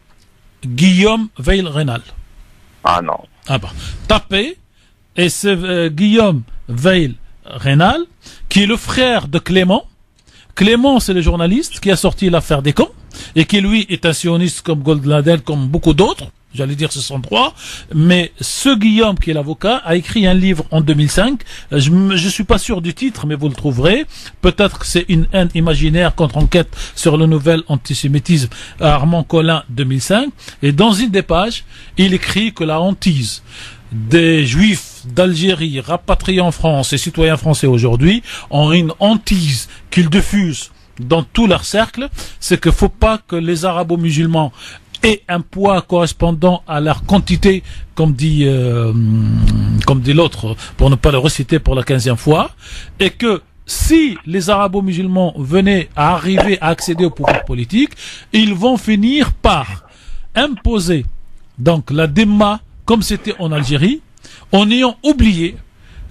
Guillaume Veil-Rénal. Ah non. Ah bah. Tapez et c'est Guillaume Veil Rénal, qui est le frère de Clément. Clément, c'est le journaliste qui a sorti l'affaire des camps, et qui lui est un sioniste comme Goldladel, comme beaucoup d'autres. J'allais dire ce sont trois, mais ce Guillaume qui est l'avocat a écrit un livre en 2005. Je suis pas sûr du titre, mais vous le trouverez. Peut-être que c'est une haine imaginaire contre enquête sur le nouvel antisémitisme à Armand Collin 2005. Et dans une des pages, il écrit que la hantise des Juifs d'Algérie rapatriés en France et citoyens français aujourd'hui ont une hantise qu'ils diffusent dans tout leur cercle. C'est qu'il faut pas que les arabo-musulmans et un poids correspondant à leur quantité, comme dit l'autre, pour ne pas le reciter pour la 15e fois, et que si les arabo-musulmans venaient à arriver à accéder au pouvoir politique, ils vont finir par imposer donc la Déma comme c'était en Algérie, en ayant oublié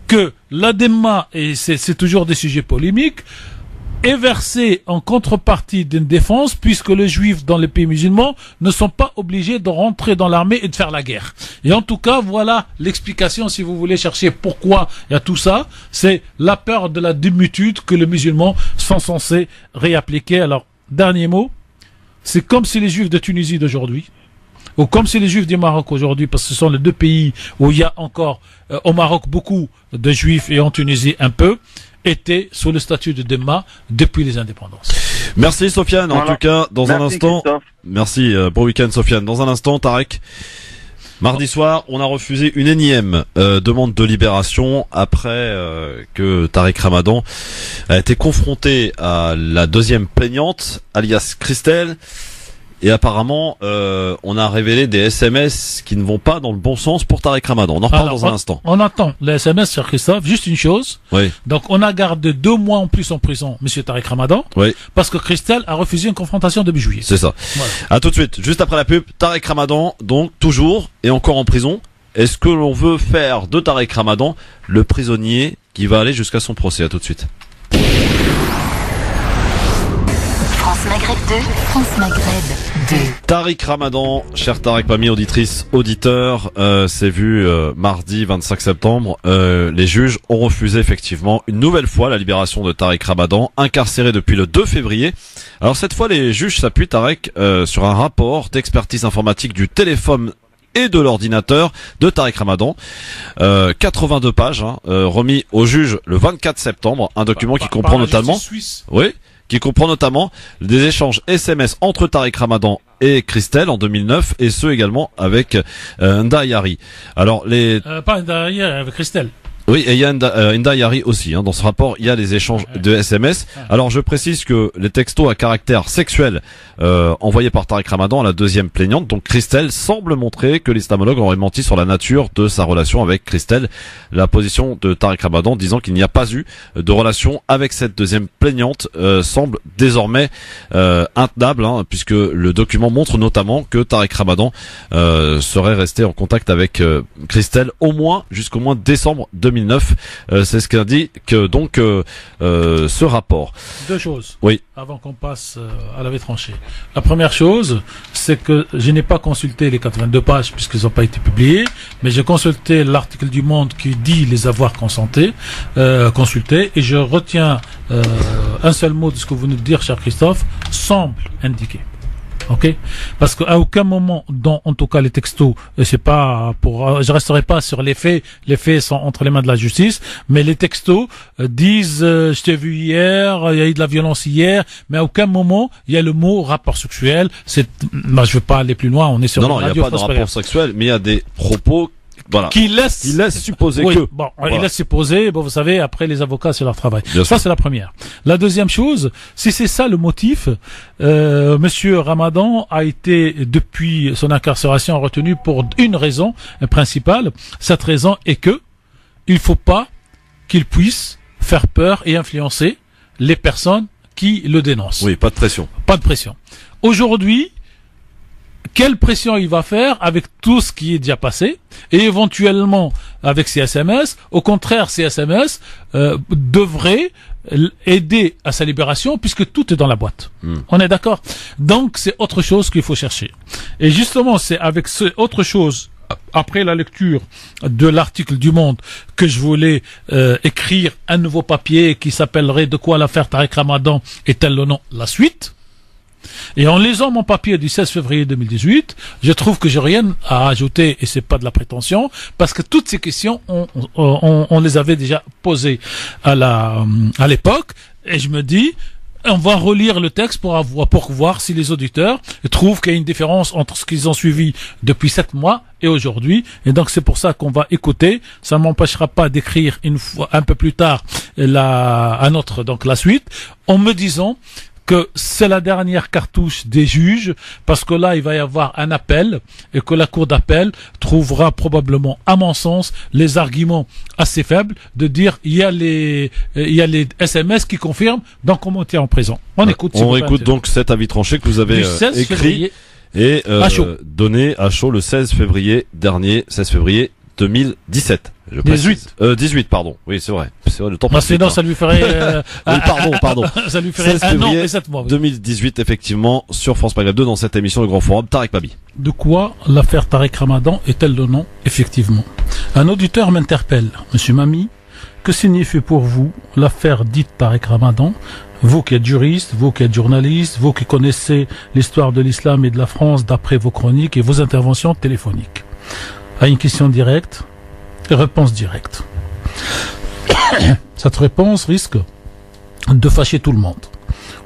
que la Déma, et c'est toujours des sujets polémiques, est versé en contrepartie d'une défense, puisque les juifs dans les pays musulmans ne sont pas obligés de rentrer dans l'armée et de faire la guerre. Et en tout cas, voilà l'explication, si vous voulez chercher pourquoi il y a tout ça, c'est la peur de la démitude que les musulmans sont censés réappliquer. Alors, dernier mot, c'est comme si les juifs de Tunisie d'aujourd'hui, ou comme si les juifs du Maroc aujourd'hui, parce que ce sont les deux pays où il y a encore au Maroc beaucoup de juifs et en Tunisie un peu, étaient sous le statut de Déma depuis les indépendances. Merci Sofiane, en tout cas, dans un instant. Christophe. Merci, bon week-end Sofiane. Dans un instant, Tarek. Mardi soir, on a refusé une énième demande de libération après que Tarek Ramadan a été confronté à la deuxième plaignante, alias Christelle. Et apparemment, on a révélé des SMS qui ne vont pas dans le bon sens pour Tarek Ramadan. On en reparle dans un instant. On attend les SMS, cher Christophe. Juste une chose. Oui. Donc, on a gardé 2 mois en plus en prison, monsieur Tarek Ramadan. Oui. Parce que Christelle a refusé une confrontation début juillet. C'est ça. Voilà. À tout de suite. Juste après la pub, Tarek Ramadan, donc, toujours et encore en prison. Est-ce que l'on veut faire de Tarek Ramadan le prisonnier qui va aller jusqu'à son procès? À tout de suite. France Maghreb 2, France Maghreb 2. Tarek Ramadan, cher Tarek, parmi auditrices, auditeurs, c'est vu mardi 25 septembre. Les juges ont refusé effectivement une nouvelle fois la libération de Tarek Ramadan, incarcéré depuis le 2 février. Alors cette fois, les juges s'appuient, Tarek, sur un rapport d'expertise informatique du téléphone et de l'ordinateur de Tarek Ramadan, 82 pages, remis au juge le 24 septembre, un document qui comprend notamment, qui comprend notamment des échanges SMS entre Tarek Ramadan et Christelle en 2009, et ceux également avec Nda Yari. Alors pas Nda Yari, avec Christelle. Oui, et il y a Nda Yari aussi. Dans ce rapport, il y a des échanges de SMS. Alors, je précise que les textos à caractère sexuel envoyés par Tarek Ramadan à la deuxième plaignante, donc Christelle, semblent montrer que l'islamologue aurait menti sur la nature de sa relation avec Christelle. La position de Tarek Ramadan disant qu'il n'y a pas eu de relation avec cette deuxième plaignante semble désormais intenable, puisque le document montre notamment que Tarek Ramadan serait resté en contact avec Christelle au moins jusqu'au mois de décembre 2009. C'est ce qu'indique donc ce rapport. 2 choses. Oui. Avant qu'on passe à la tranchée. La première chose, c'est que je n'ai pas consulté les 82 pages puisqu'ils n'ont pas été publiés, mais j'ai consulté l'article du Monde qui dit les avoir consultés, et je retiens un seul mot de ce que vous venez de dire, cher Christophe, semble indiquer. Ok, parce qu'à aucun moment, dans en tout cas les textos, c'est pas pour, je resterai pas sur les faits sont entre les mains de la justice, mais les textos disent je t'ai vu hier, il y a eu de la violence hier, mais à aucun moment il y a le mot rapport sexuel. Je veux pas aller plus loin, on est sur non, il n'y a pas de rapport sexuel, mais il y a des propos. Voilà. Qui laisse supposer que. Bon, voilà. Il laisse supposer, vous savez, après les avocats, c'est leur travail. Ça, c'est la première. La deuxième chose, si c'est ça le motif, monsieur Ramadan a été, depuis son incarcération, retenu pour une raison principale. Cette raison est que il faut pas qu'il puisse faire peur et influencer les personnes qui le dénoncent. Oui, pas de pression. Pas de pression. Aujourd'hui, quelle pression il va faire avec tout ce qui est déjà passé et éventuellement avec ces SMS? Au contraire, ces SMS devraient aider à sa libération puisque tout est dans la boîte. On est d'accord? Donc c'est autre chose qu'il faut chercher. Et justement, c'est avec autre chose après la lecture de l'article du Monde, que je voulais écrire un nouveau papier qui s'appellerait « De quoi l'affaire Tariq Ramadan est-elle le nom ?» La suite. Et en lisant mon papier du 16 février 2018, je trouve que j'ai rien à ajouter, et c'est pas de la prétention, parce que toutes ces questions, on les avait déjà posées à l'époque, et je me dis, on va relire le texte pour voir si les auditeurs trouvent qu'il y a une différence entre ce qu'ils ont suivi depuis 7 mois et aujourd'hui. Et donc c'est pour ça qu'on va écouter. Ça ne m'empêchera pas d'écrire une fois, un peu plus tard, la suite, en me disant que c'est la dernière cartouche des juges, parce que là, il va y avoir un appel, et que la cour d'appel trouvera probablement, à mon sens, les arguments assez faibles de dire il y a les SMS qui confirment, donc on m'en tient en prison. On écoute. On écoute donc cet avis tranché que vous avez écrit et donné à chaud le 16 février dernier, 16 février 2017. 18, pardon. Oui, c'est vrai. C'est vrai, le temps passe. Sinon, ça lui ferait, oui, pardon. Ça lui ferait 1 an et 7 mois. Oui. 2018, effectivement, sur France Maghreb 2, dans cette émission Le Grand Forum, Tariq Mabi. De quoi l'affaire Tariq Ramadan est-elle le nom? Effectivement. Un auditeur m'interpelle. Monsieur Mami, que signifie pour vous l'affaire dite Tariq Ramadan? Vous qui êtes juriste, vous qui êtes journaliste, vous qui connaissez l'histoire de l'islam et de la France d'après vos chroniques et vos interventions téléphoniques. À une question directe, réponse directe. Cette réponse risque de fâcher tout le monde,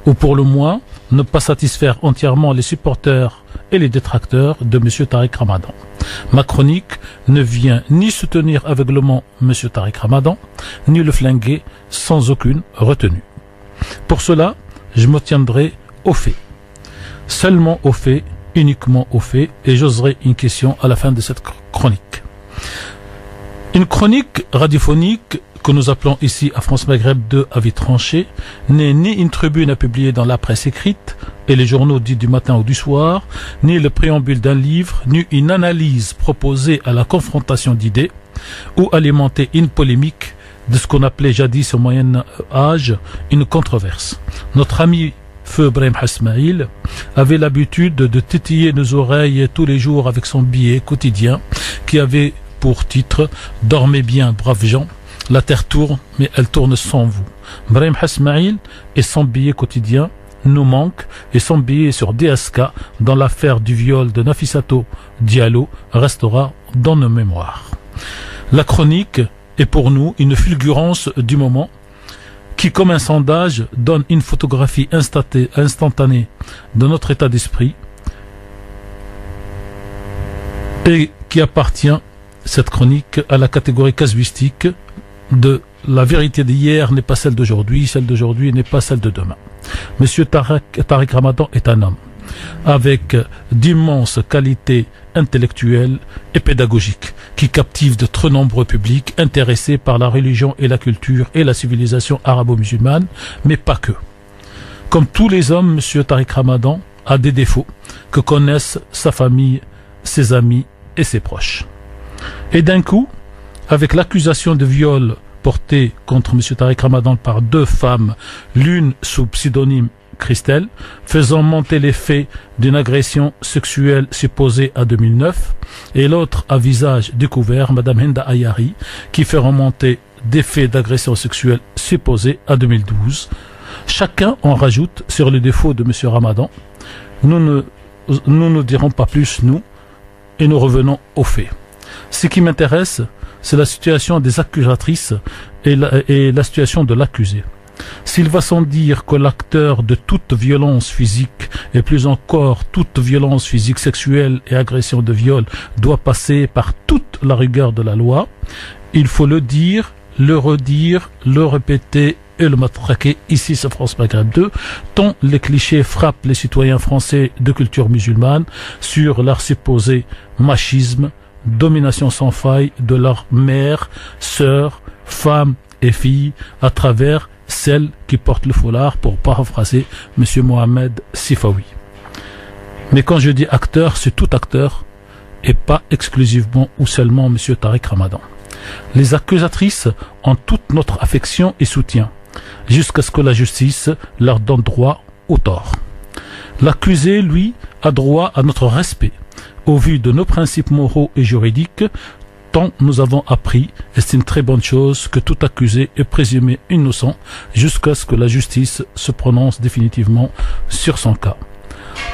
ou pour le moins ne pas satisfaire entièrement les supporters et les détracteurs de M. Tariq Ramadan. Ma chronique ne vient ni soutenir aveuglement M. Tariq Ramadan, ni le flinguer sans aucune retenue. Pour cela, je me tiendrai aux faits. Seulement aux faits, uniquement aux faits, et j'oserai une question à la fin de cette chronique. Une chronique radiophonique que nous appelons ici à France Maghreb 2 avis tranché n'est ni une tribune à publier dans la presse écrite et les journaux dits du matin ou du soir, ni le préambule d'un livre, ni une analyse proposée à la confrontation d'idées ou alimenter une polémique de ce qu'on appelait jadis au Moyen Âge une controverse. Notre ami Feu Brahim Hasmaïl avait l'habitude de tétiller nos oreilles tous les jours avec son billet quotidien qui avait pour titre « Dormez bien, braves gens, la terre tourne, mais elle tourne sans vous ». Brahim Hasmaïl et son billet quotidien nous manque, et son billet sur DSK dans l'affaire du viol de Nafissatou Diallo restera dans nos mémoires. La chronique est pour nous une fulgurance du moment qui, comme un sondage, donne une photographie instantanée de notre état d'esprit et qui appartient, cette chronique, à la catégorie casuistique de la vérité d'hier n'est pas celle d'aujourd'hui n'est pas celle de demain. Monsieur Tariq Ramadan est un homme avec d'immenses qualités intellectuelles et pédagogiques qui captive de très nombreux publics intéressés par la religion et la culture et la civilisation arabo-musulmane, mais pas que. Comme tous les hommes, monsieur Tariq Ramadan a des défauts que connaissent sa famille, ses amis et ses proches. Et d'un coup, avec l'accusation de viol portée contre M. Tariq Ramadan par 2 femmes, l'une sous pseudonyme Christelle, faisant monter les faits d'une agression sexuelle supposée à 2009, et l'autre à visage découvert, Mme Hinda Ayari, qui fait remonter des faits d'agression sexuelle supposés à 2012. Chacun en rajoute sur les défauts de M. Ramadan. Nous ne dirons pas plus, nous, et nous revenons aux faits. Ce qui m'intéresse, c'est la situation des accusatrices et la situation de l'accusé. S'il va sans dire que l'acteur de toute violence physique, et plus encore toute violence physique sexuelle et agression de viol, doit passer par toute la rigueur de la loi, il faut le dire, le redire, le répéter et le matraquer ici sur France Maghreb 2, tant les clichés frappent les citoyens français de culture musulmane sur leur supposé machisme, domination sans faille de leurs mères, sœurs, femmes et filles à travers celles qui portent le foulard, pour paraphraser M. Mohamed Sifawi. Mais quand je dis acteur, c'est tout acteur et pas exclusivement ou seulement M. Tariq Ramadan. Les accusatrices ont toute notre affection et soutien, jusqu'à ce que la justice leur donne droit au tort. L'accusé, lui, a droit à notre respect, au vu de nos principes moraux et juridiques, tant nous avons appris, et c'est une très bonne chose, que tout accusé est présumé innocent jusqu'à ce que la justice se prononce définitivement sur son cas.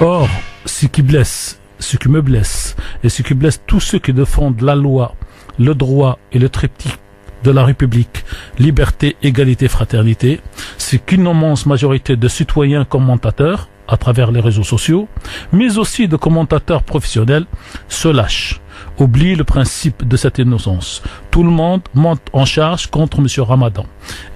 Or, ce qui me blesse, et ce qui blesse tous ceux qui défendent la loi, le droit et le triptyque de la République, liberté, égalité, fraternité, c'est qu'une immense majorité de citoyens commentateurs, à travers les réseaux sociaux, mais aussi de commentateurs professionnels, se lâchent, oublient le principe de cette innocence. Tout le monde monte en charge contre M. Ramadan.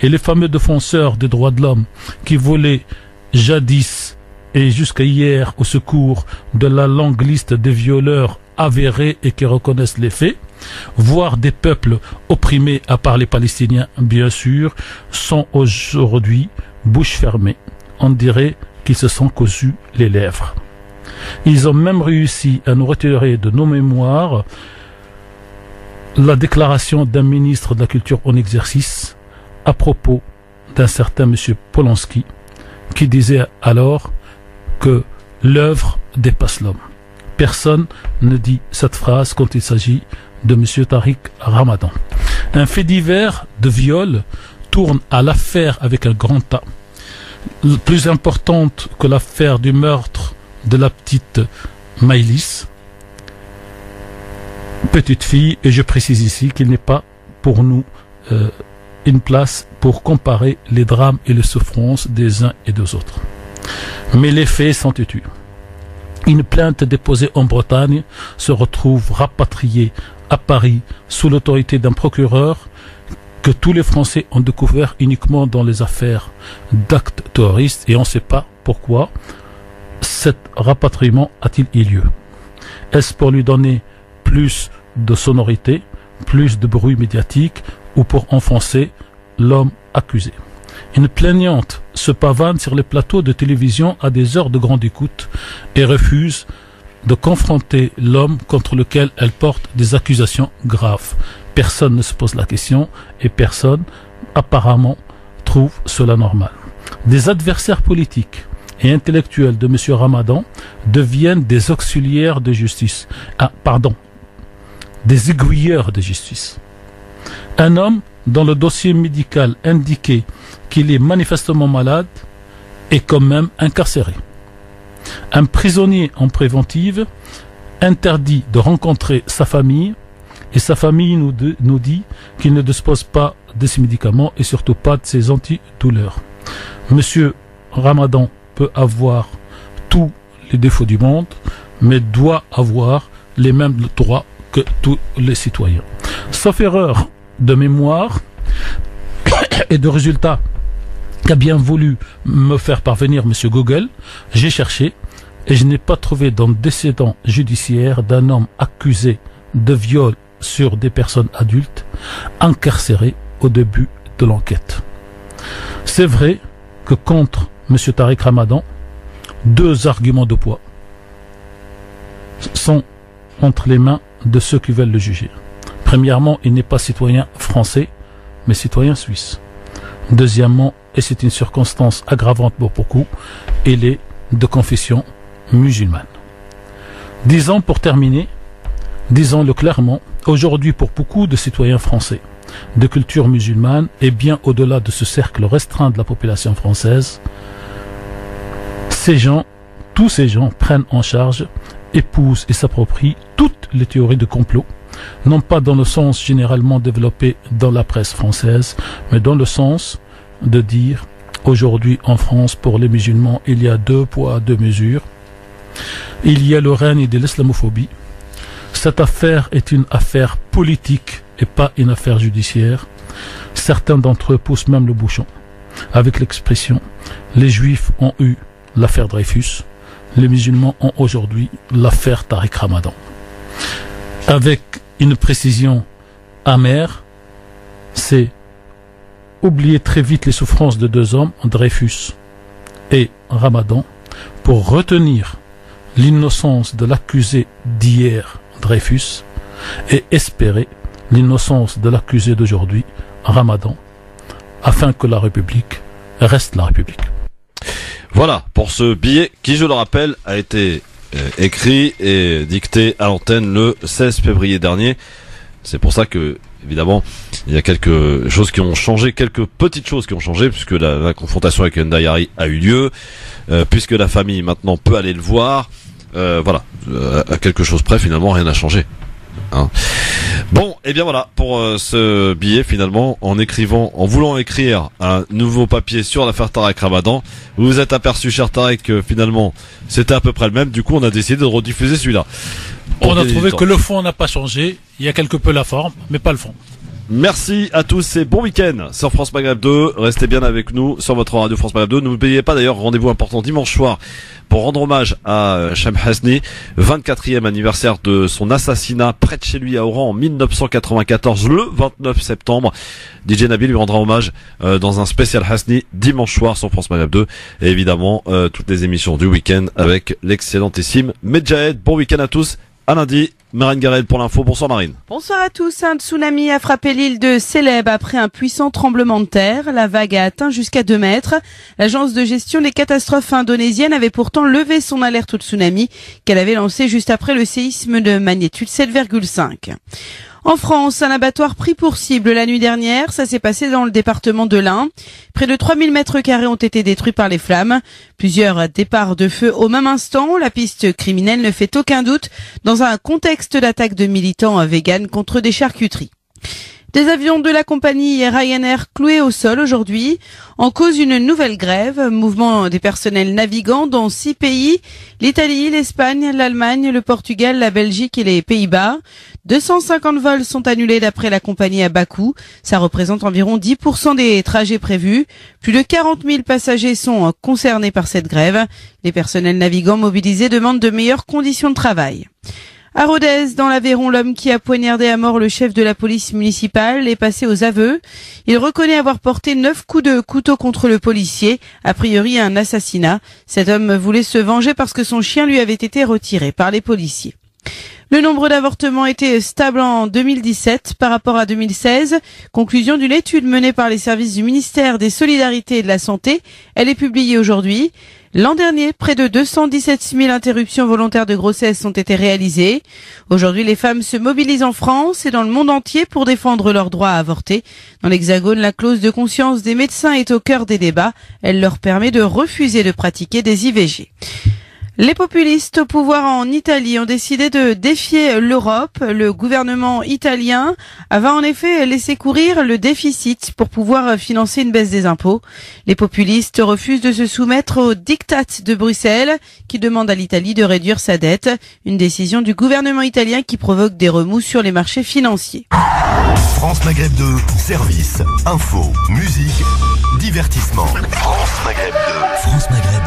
Et les fameux défenseurs des droits de l'homme qui volaient jadis et jusqu'à hier au secours de la longue liste des violeurs avérés et qui reconnaissent les faits, voire des peuples opprimés à part les Palestiniens, bien sûr, sont aujourd'hui bouche fermée. On dirait qu'ils se sont cousus les lèvres. Ils ont même réussi à nous retirer de nos mémoires la déclaration d'un ministre de la Culture en exercice à propos d'un certain M. Polanski qui disait alors que l'œuvre dépasse l'homme. Personne ne dit cette phrase quand il s'agit de M. Tariq Ramadan. Un fait divers de viol tourne à l'affaire avec un grand A, plus importante que l'affaire du meurtre de la petite Maïlis, petite fille, et je précise ici qu'il n'est pas pour nous une place pour comparer les drames et les souffrances des uns et des autres. Mais les faits sont têtus. Une plainte déposée en Bretagne se retrouve rapatriée à Paris sous l'autorité d'un procureur que tous les Français ont découvert uniquement dans les affaires d'actes terroristes, et on ne sait pas pourquoi cet rapatriement a-t-il eu lieu. Est-ce pour lui donner plus de sonorité, plus de bruit médiatique, ou pour enfoncer l'homme accusé? Une plaignante se pavane sur les plateaux de télévision à des heures de grande écoute et refuse de confronter l'homme contre lequel elle porte des accusations graves. Personne ne se pose la question et personne, apparemment, trouve cela normal. Des adversaires politiques et intellectuels de M. Ramadan deviennent des auxiliaires de justice. Des aiguilleurs de justice. Un homme dont le dossier médical indiquait qu'il est manifestement malade est quand même incarcéré. Un prisonnier en préventive interdit de rencontrer sa famille, et sa famille nous dit qu'il ne dispose pas de ces médicaments et surtout pas de ces antidouleurs. Monsieur Ramadan peut avoir tous les défauts du monde, mais doit avoir les mêmes droits que tous les citoyens. Sauf erreur de mémoire et de résultat qu'a bien voulu me faire parvenir M. Google, j'ai cherché et je n'ai pas trouvé d'antécédent judiciaire d'un homme accusé de viol sur des personnes adultes incarcérées au début de l'enquête. C'est vrai que contre M. Tariq Ramadan, deux arguments de poids sont entre les mains de ceux qui veulent le juger. Premièrement, il n'est pas citoyen français, mais citoyen suisse. Deuxièmement, et c'est une circonstance aggravante pour beaucoup, il est de confession musulmane. Disons pour terminer, disons-le clairement, aujourd'hui pour beaucoup de citoyens français de culture musulmane et bien au-delà de ce cercle restreint de la population française, tous ces gens prennent en charge, épousent et s'approprient toutes les théories de complot, non pas dans le sens généralement développé dans la presse française, mais dans le sens de dire aujourd'hui en France pour les musulmans il y a 2 poids 2 mesures, il y a le règne de l'islamophobie. Cette affaire est une affaire politique et pas une affaire judiciaire. Certains d'entre eux poussent même le bouchon avec l'expression « les juifs ont eu l'affaire Dreyfus, les musulmans ont aujourd'hui l'affaire Tariq Ramadan ». Avec une précision amère, c'est oublier très vite les souffrances de 2 hommes, Dreyfus et Ramadan, pour retenir l'innocence de l'accusé d'hier, Dreyfus, et espérer l'innocence de l'accusé d'aujourd'hui, Ramadan, afin que la République reste la République. Voilà pour ce billet qui, je le rappelle, a été écrit et dicté à l'antenne le 16 février dernier. C'est pour ça que, évidemment, il y a quelques choses qui ont changé, quelques petites choses qui ont changé, puisque la confrontation avec Ndayari a eu lieu, puisque la famille maintenant peut aller le voir. Voilà, à quelque chose près, finalement, rien n'a changé. Hein. Bon, et bien voilà pour ce billet, finalement, en voulant écrire un nouveau papier sur l'affaire Tarek Ramadan, vous vous êtes aperçu, cher Tarek, que finalement c'était à peu près le même. Du coup, on a décidé de rediffuser celui-là. On a trouvé que le fond n'a pas changé. Il y a quelque peu la forme, mais pas le fond. Merci à tous et bon week-end sur France Maghreb 2. Restez bien avec nous sur votre radio France Maghreb 2. N'oubliez pas d'ailleurs, rendez-vous important dimanche soir pour rendre hommage à Sham Hasni, 24e anniversaire de son assassinat près de chez lui à Oran en 1994, le 29 septembre. DJ Nabil lui rendra hommage dans un spécial Hasni dimanche soir sur France Maghreb 2. Et évidemment, toutes les émissions du week-end avec l'excellentissime Medjahed. Bon week-end à tous. À lundi, Marine Garel pour l'info. Bonsoir Marine. Bonsoir à tous. Un tsunami a frappé l'île de Célèbes après un puissant tremblement de terre. La vague a atteint jusqu'à 2 mètres. L'agence de gestion des catastrophes indonésienne avait pourtant levé son alerte au tsunami qu'elle avait lancée juste après le séisme de magnitude 7,5. En France, un abattoir pris pour cible la nuit dernière. Ça s'est passé dans le département de l'Ain. Près de 3000 mètres carrés ont été détruits par les flammes. Plusieurs départs de feu au même instant. La piste criminelle ne fait aucun doute dans un contexte d'attaque de militants véganes contre des charcuteries. Des avions de la compagnie Ryanair cloués au sol aujourd'hui. En cause une nouvelle grève, mouvement des personnels navigants dans 6 pays, l'Italie, l'Espagne, l'Allemagne, le Portugal, la Belgique et les Pays-Bas. 250 vols sont annulés d'après la compagnie à bas coût. Ça représente environ 10% des trajets prévus. Plus de 40 000 passagers sont concernés par cette grève. Les personnels navigants mobilisés demandent de meilleures conditions de travail. À Rodez, dans l'Aveyron, l'homme qui a poignardé à mort le chef de la police municipale est passé aux aveux. Il reconnaît avoir porté 9 coups de couteau contre le policier, a priori un assassinat. Cet homme voulait se venger parce que son chien lui avait été retiré par les policiers. Le nombre d'avortements était stable en 2017 par rapport à 2016. Conclusion d'une étude menée par les services du ministère des Solidarités et de la Santé. Elle est publiée aujourd'hui. L'an dernier, près de 217 000 interruptions volontaires de grossesse ont été réalisées. Aujourd'hui, les femmes se mobilisent en France et dans le monde entier pour défendre leur droit à avorter. Dans l'Hexagone, la clause de conscience des médecins est au cœur des débats. Elle leur permet de refuser de pratiquer des IVG. Les populistes au pouvoir en Italie ont décidé de défier l'Europe. Le gouvernement italien va en effet laisser courir le déficit pour pouvoir financer une baisse des impôts. Les populistes refusent de se soumettre au diktat de Bruxelles qui demande à l'Italie de réduire sa dette. Une décision du gouvernement italien qui provoque des remous sur les marchés financiers. France Maghreb 2, service, info, musique, divertissement. France Maghreb 2. France Maghreb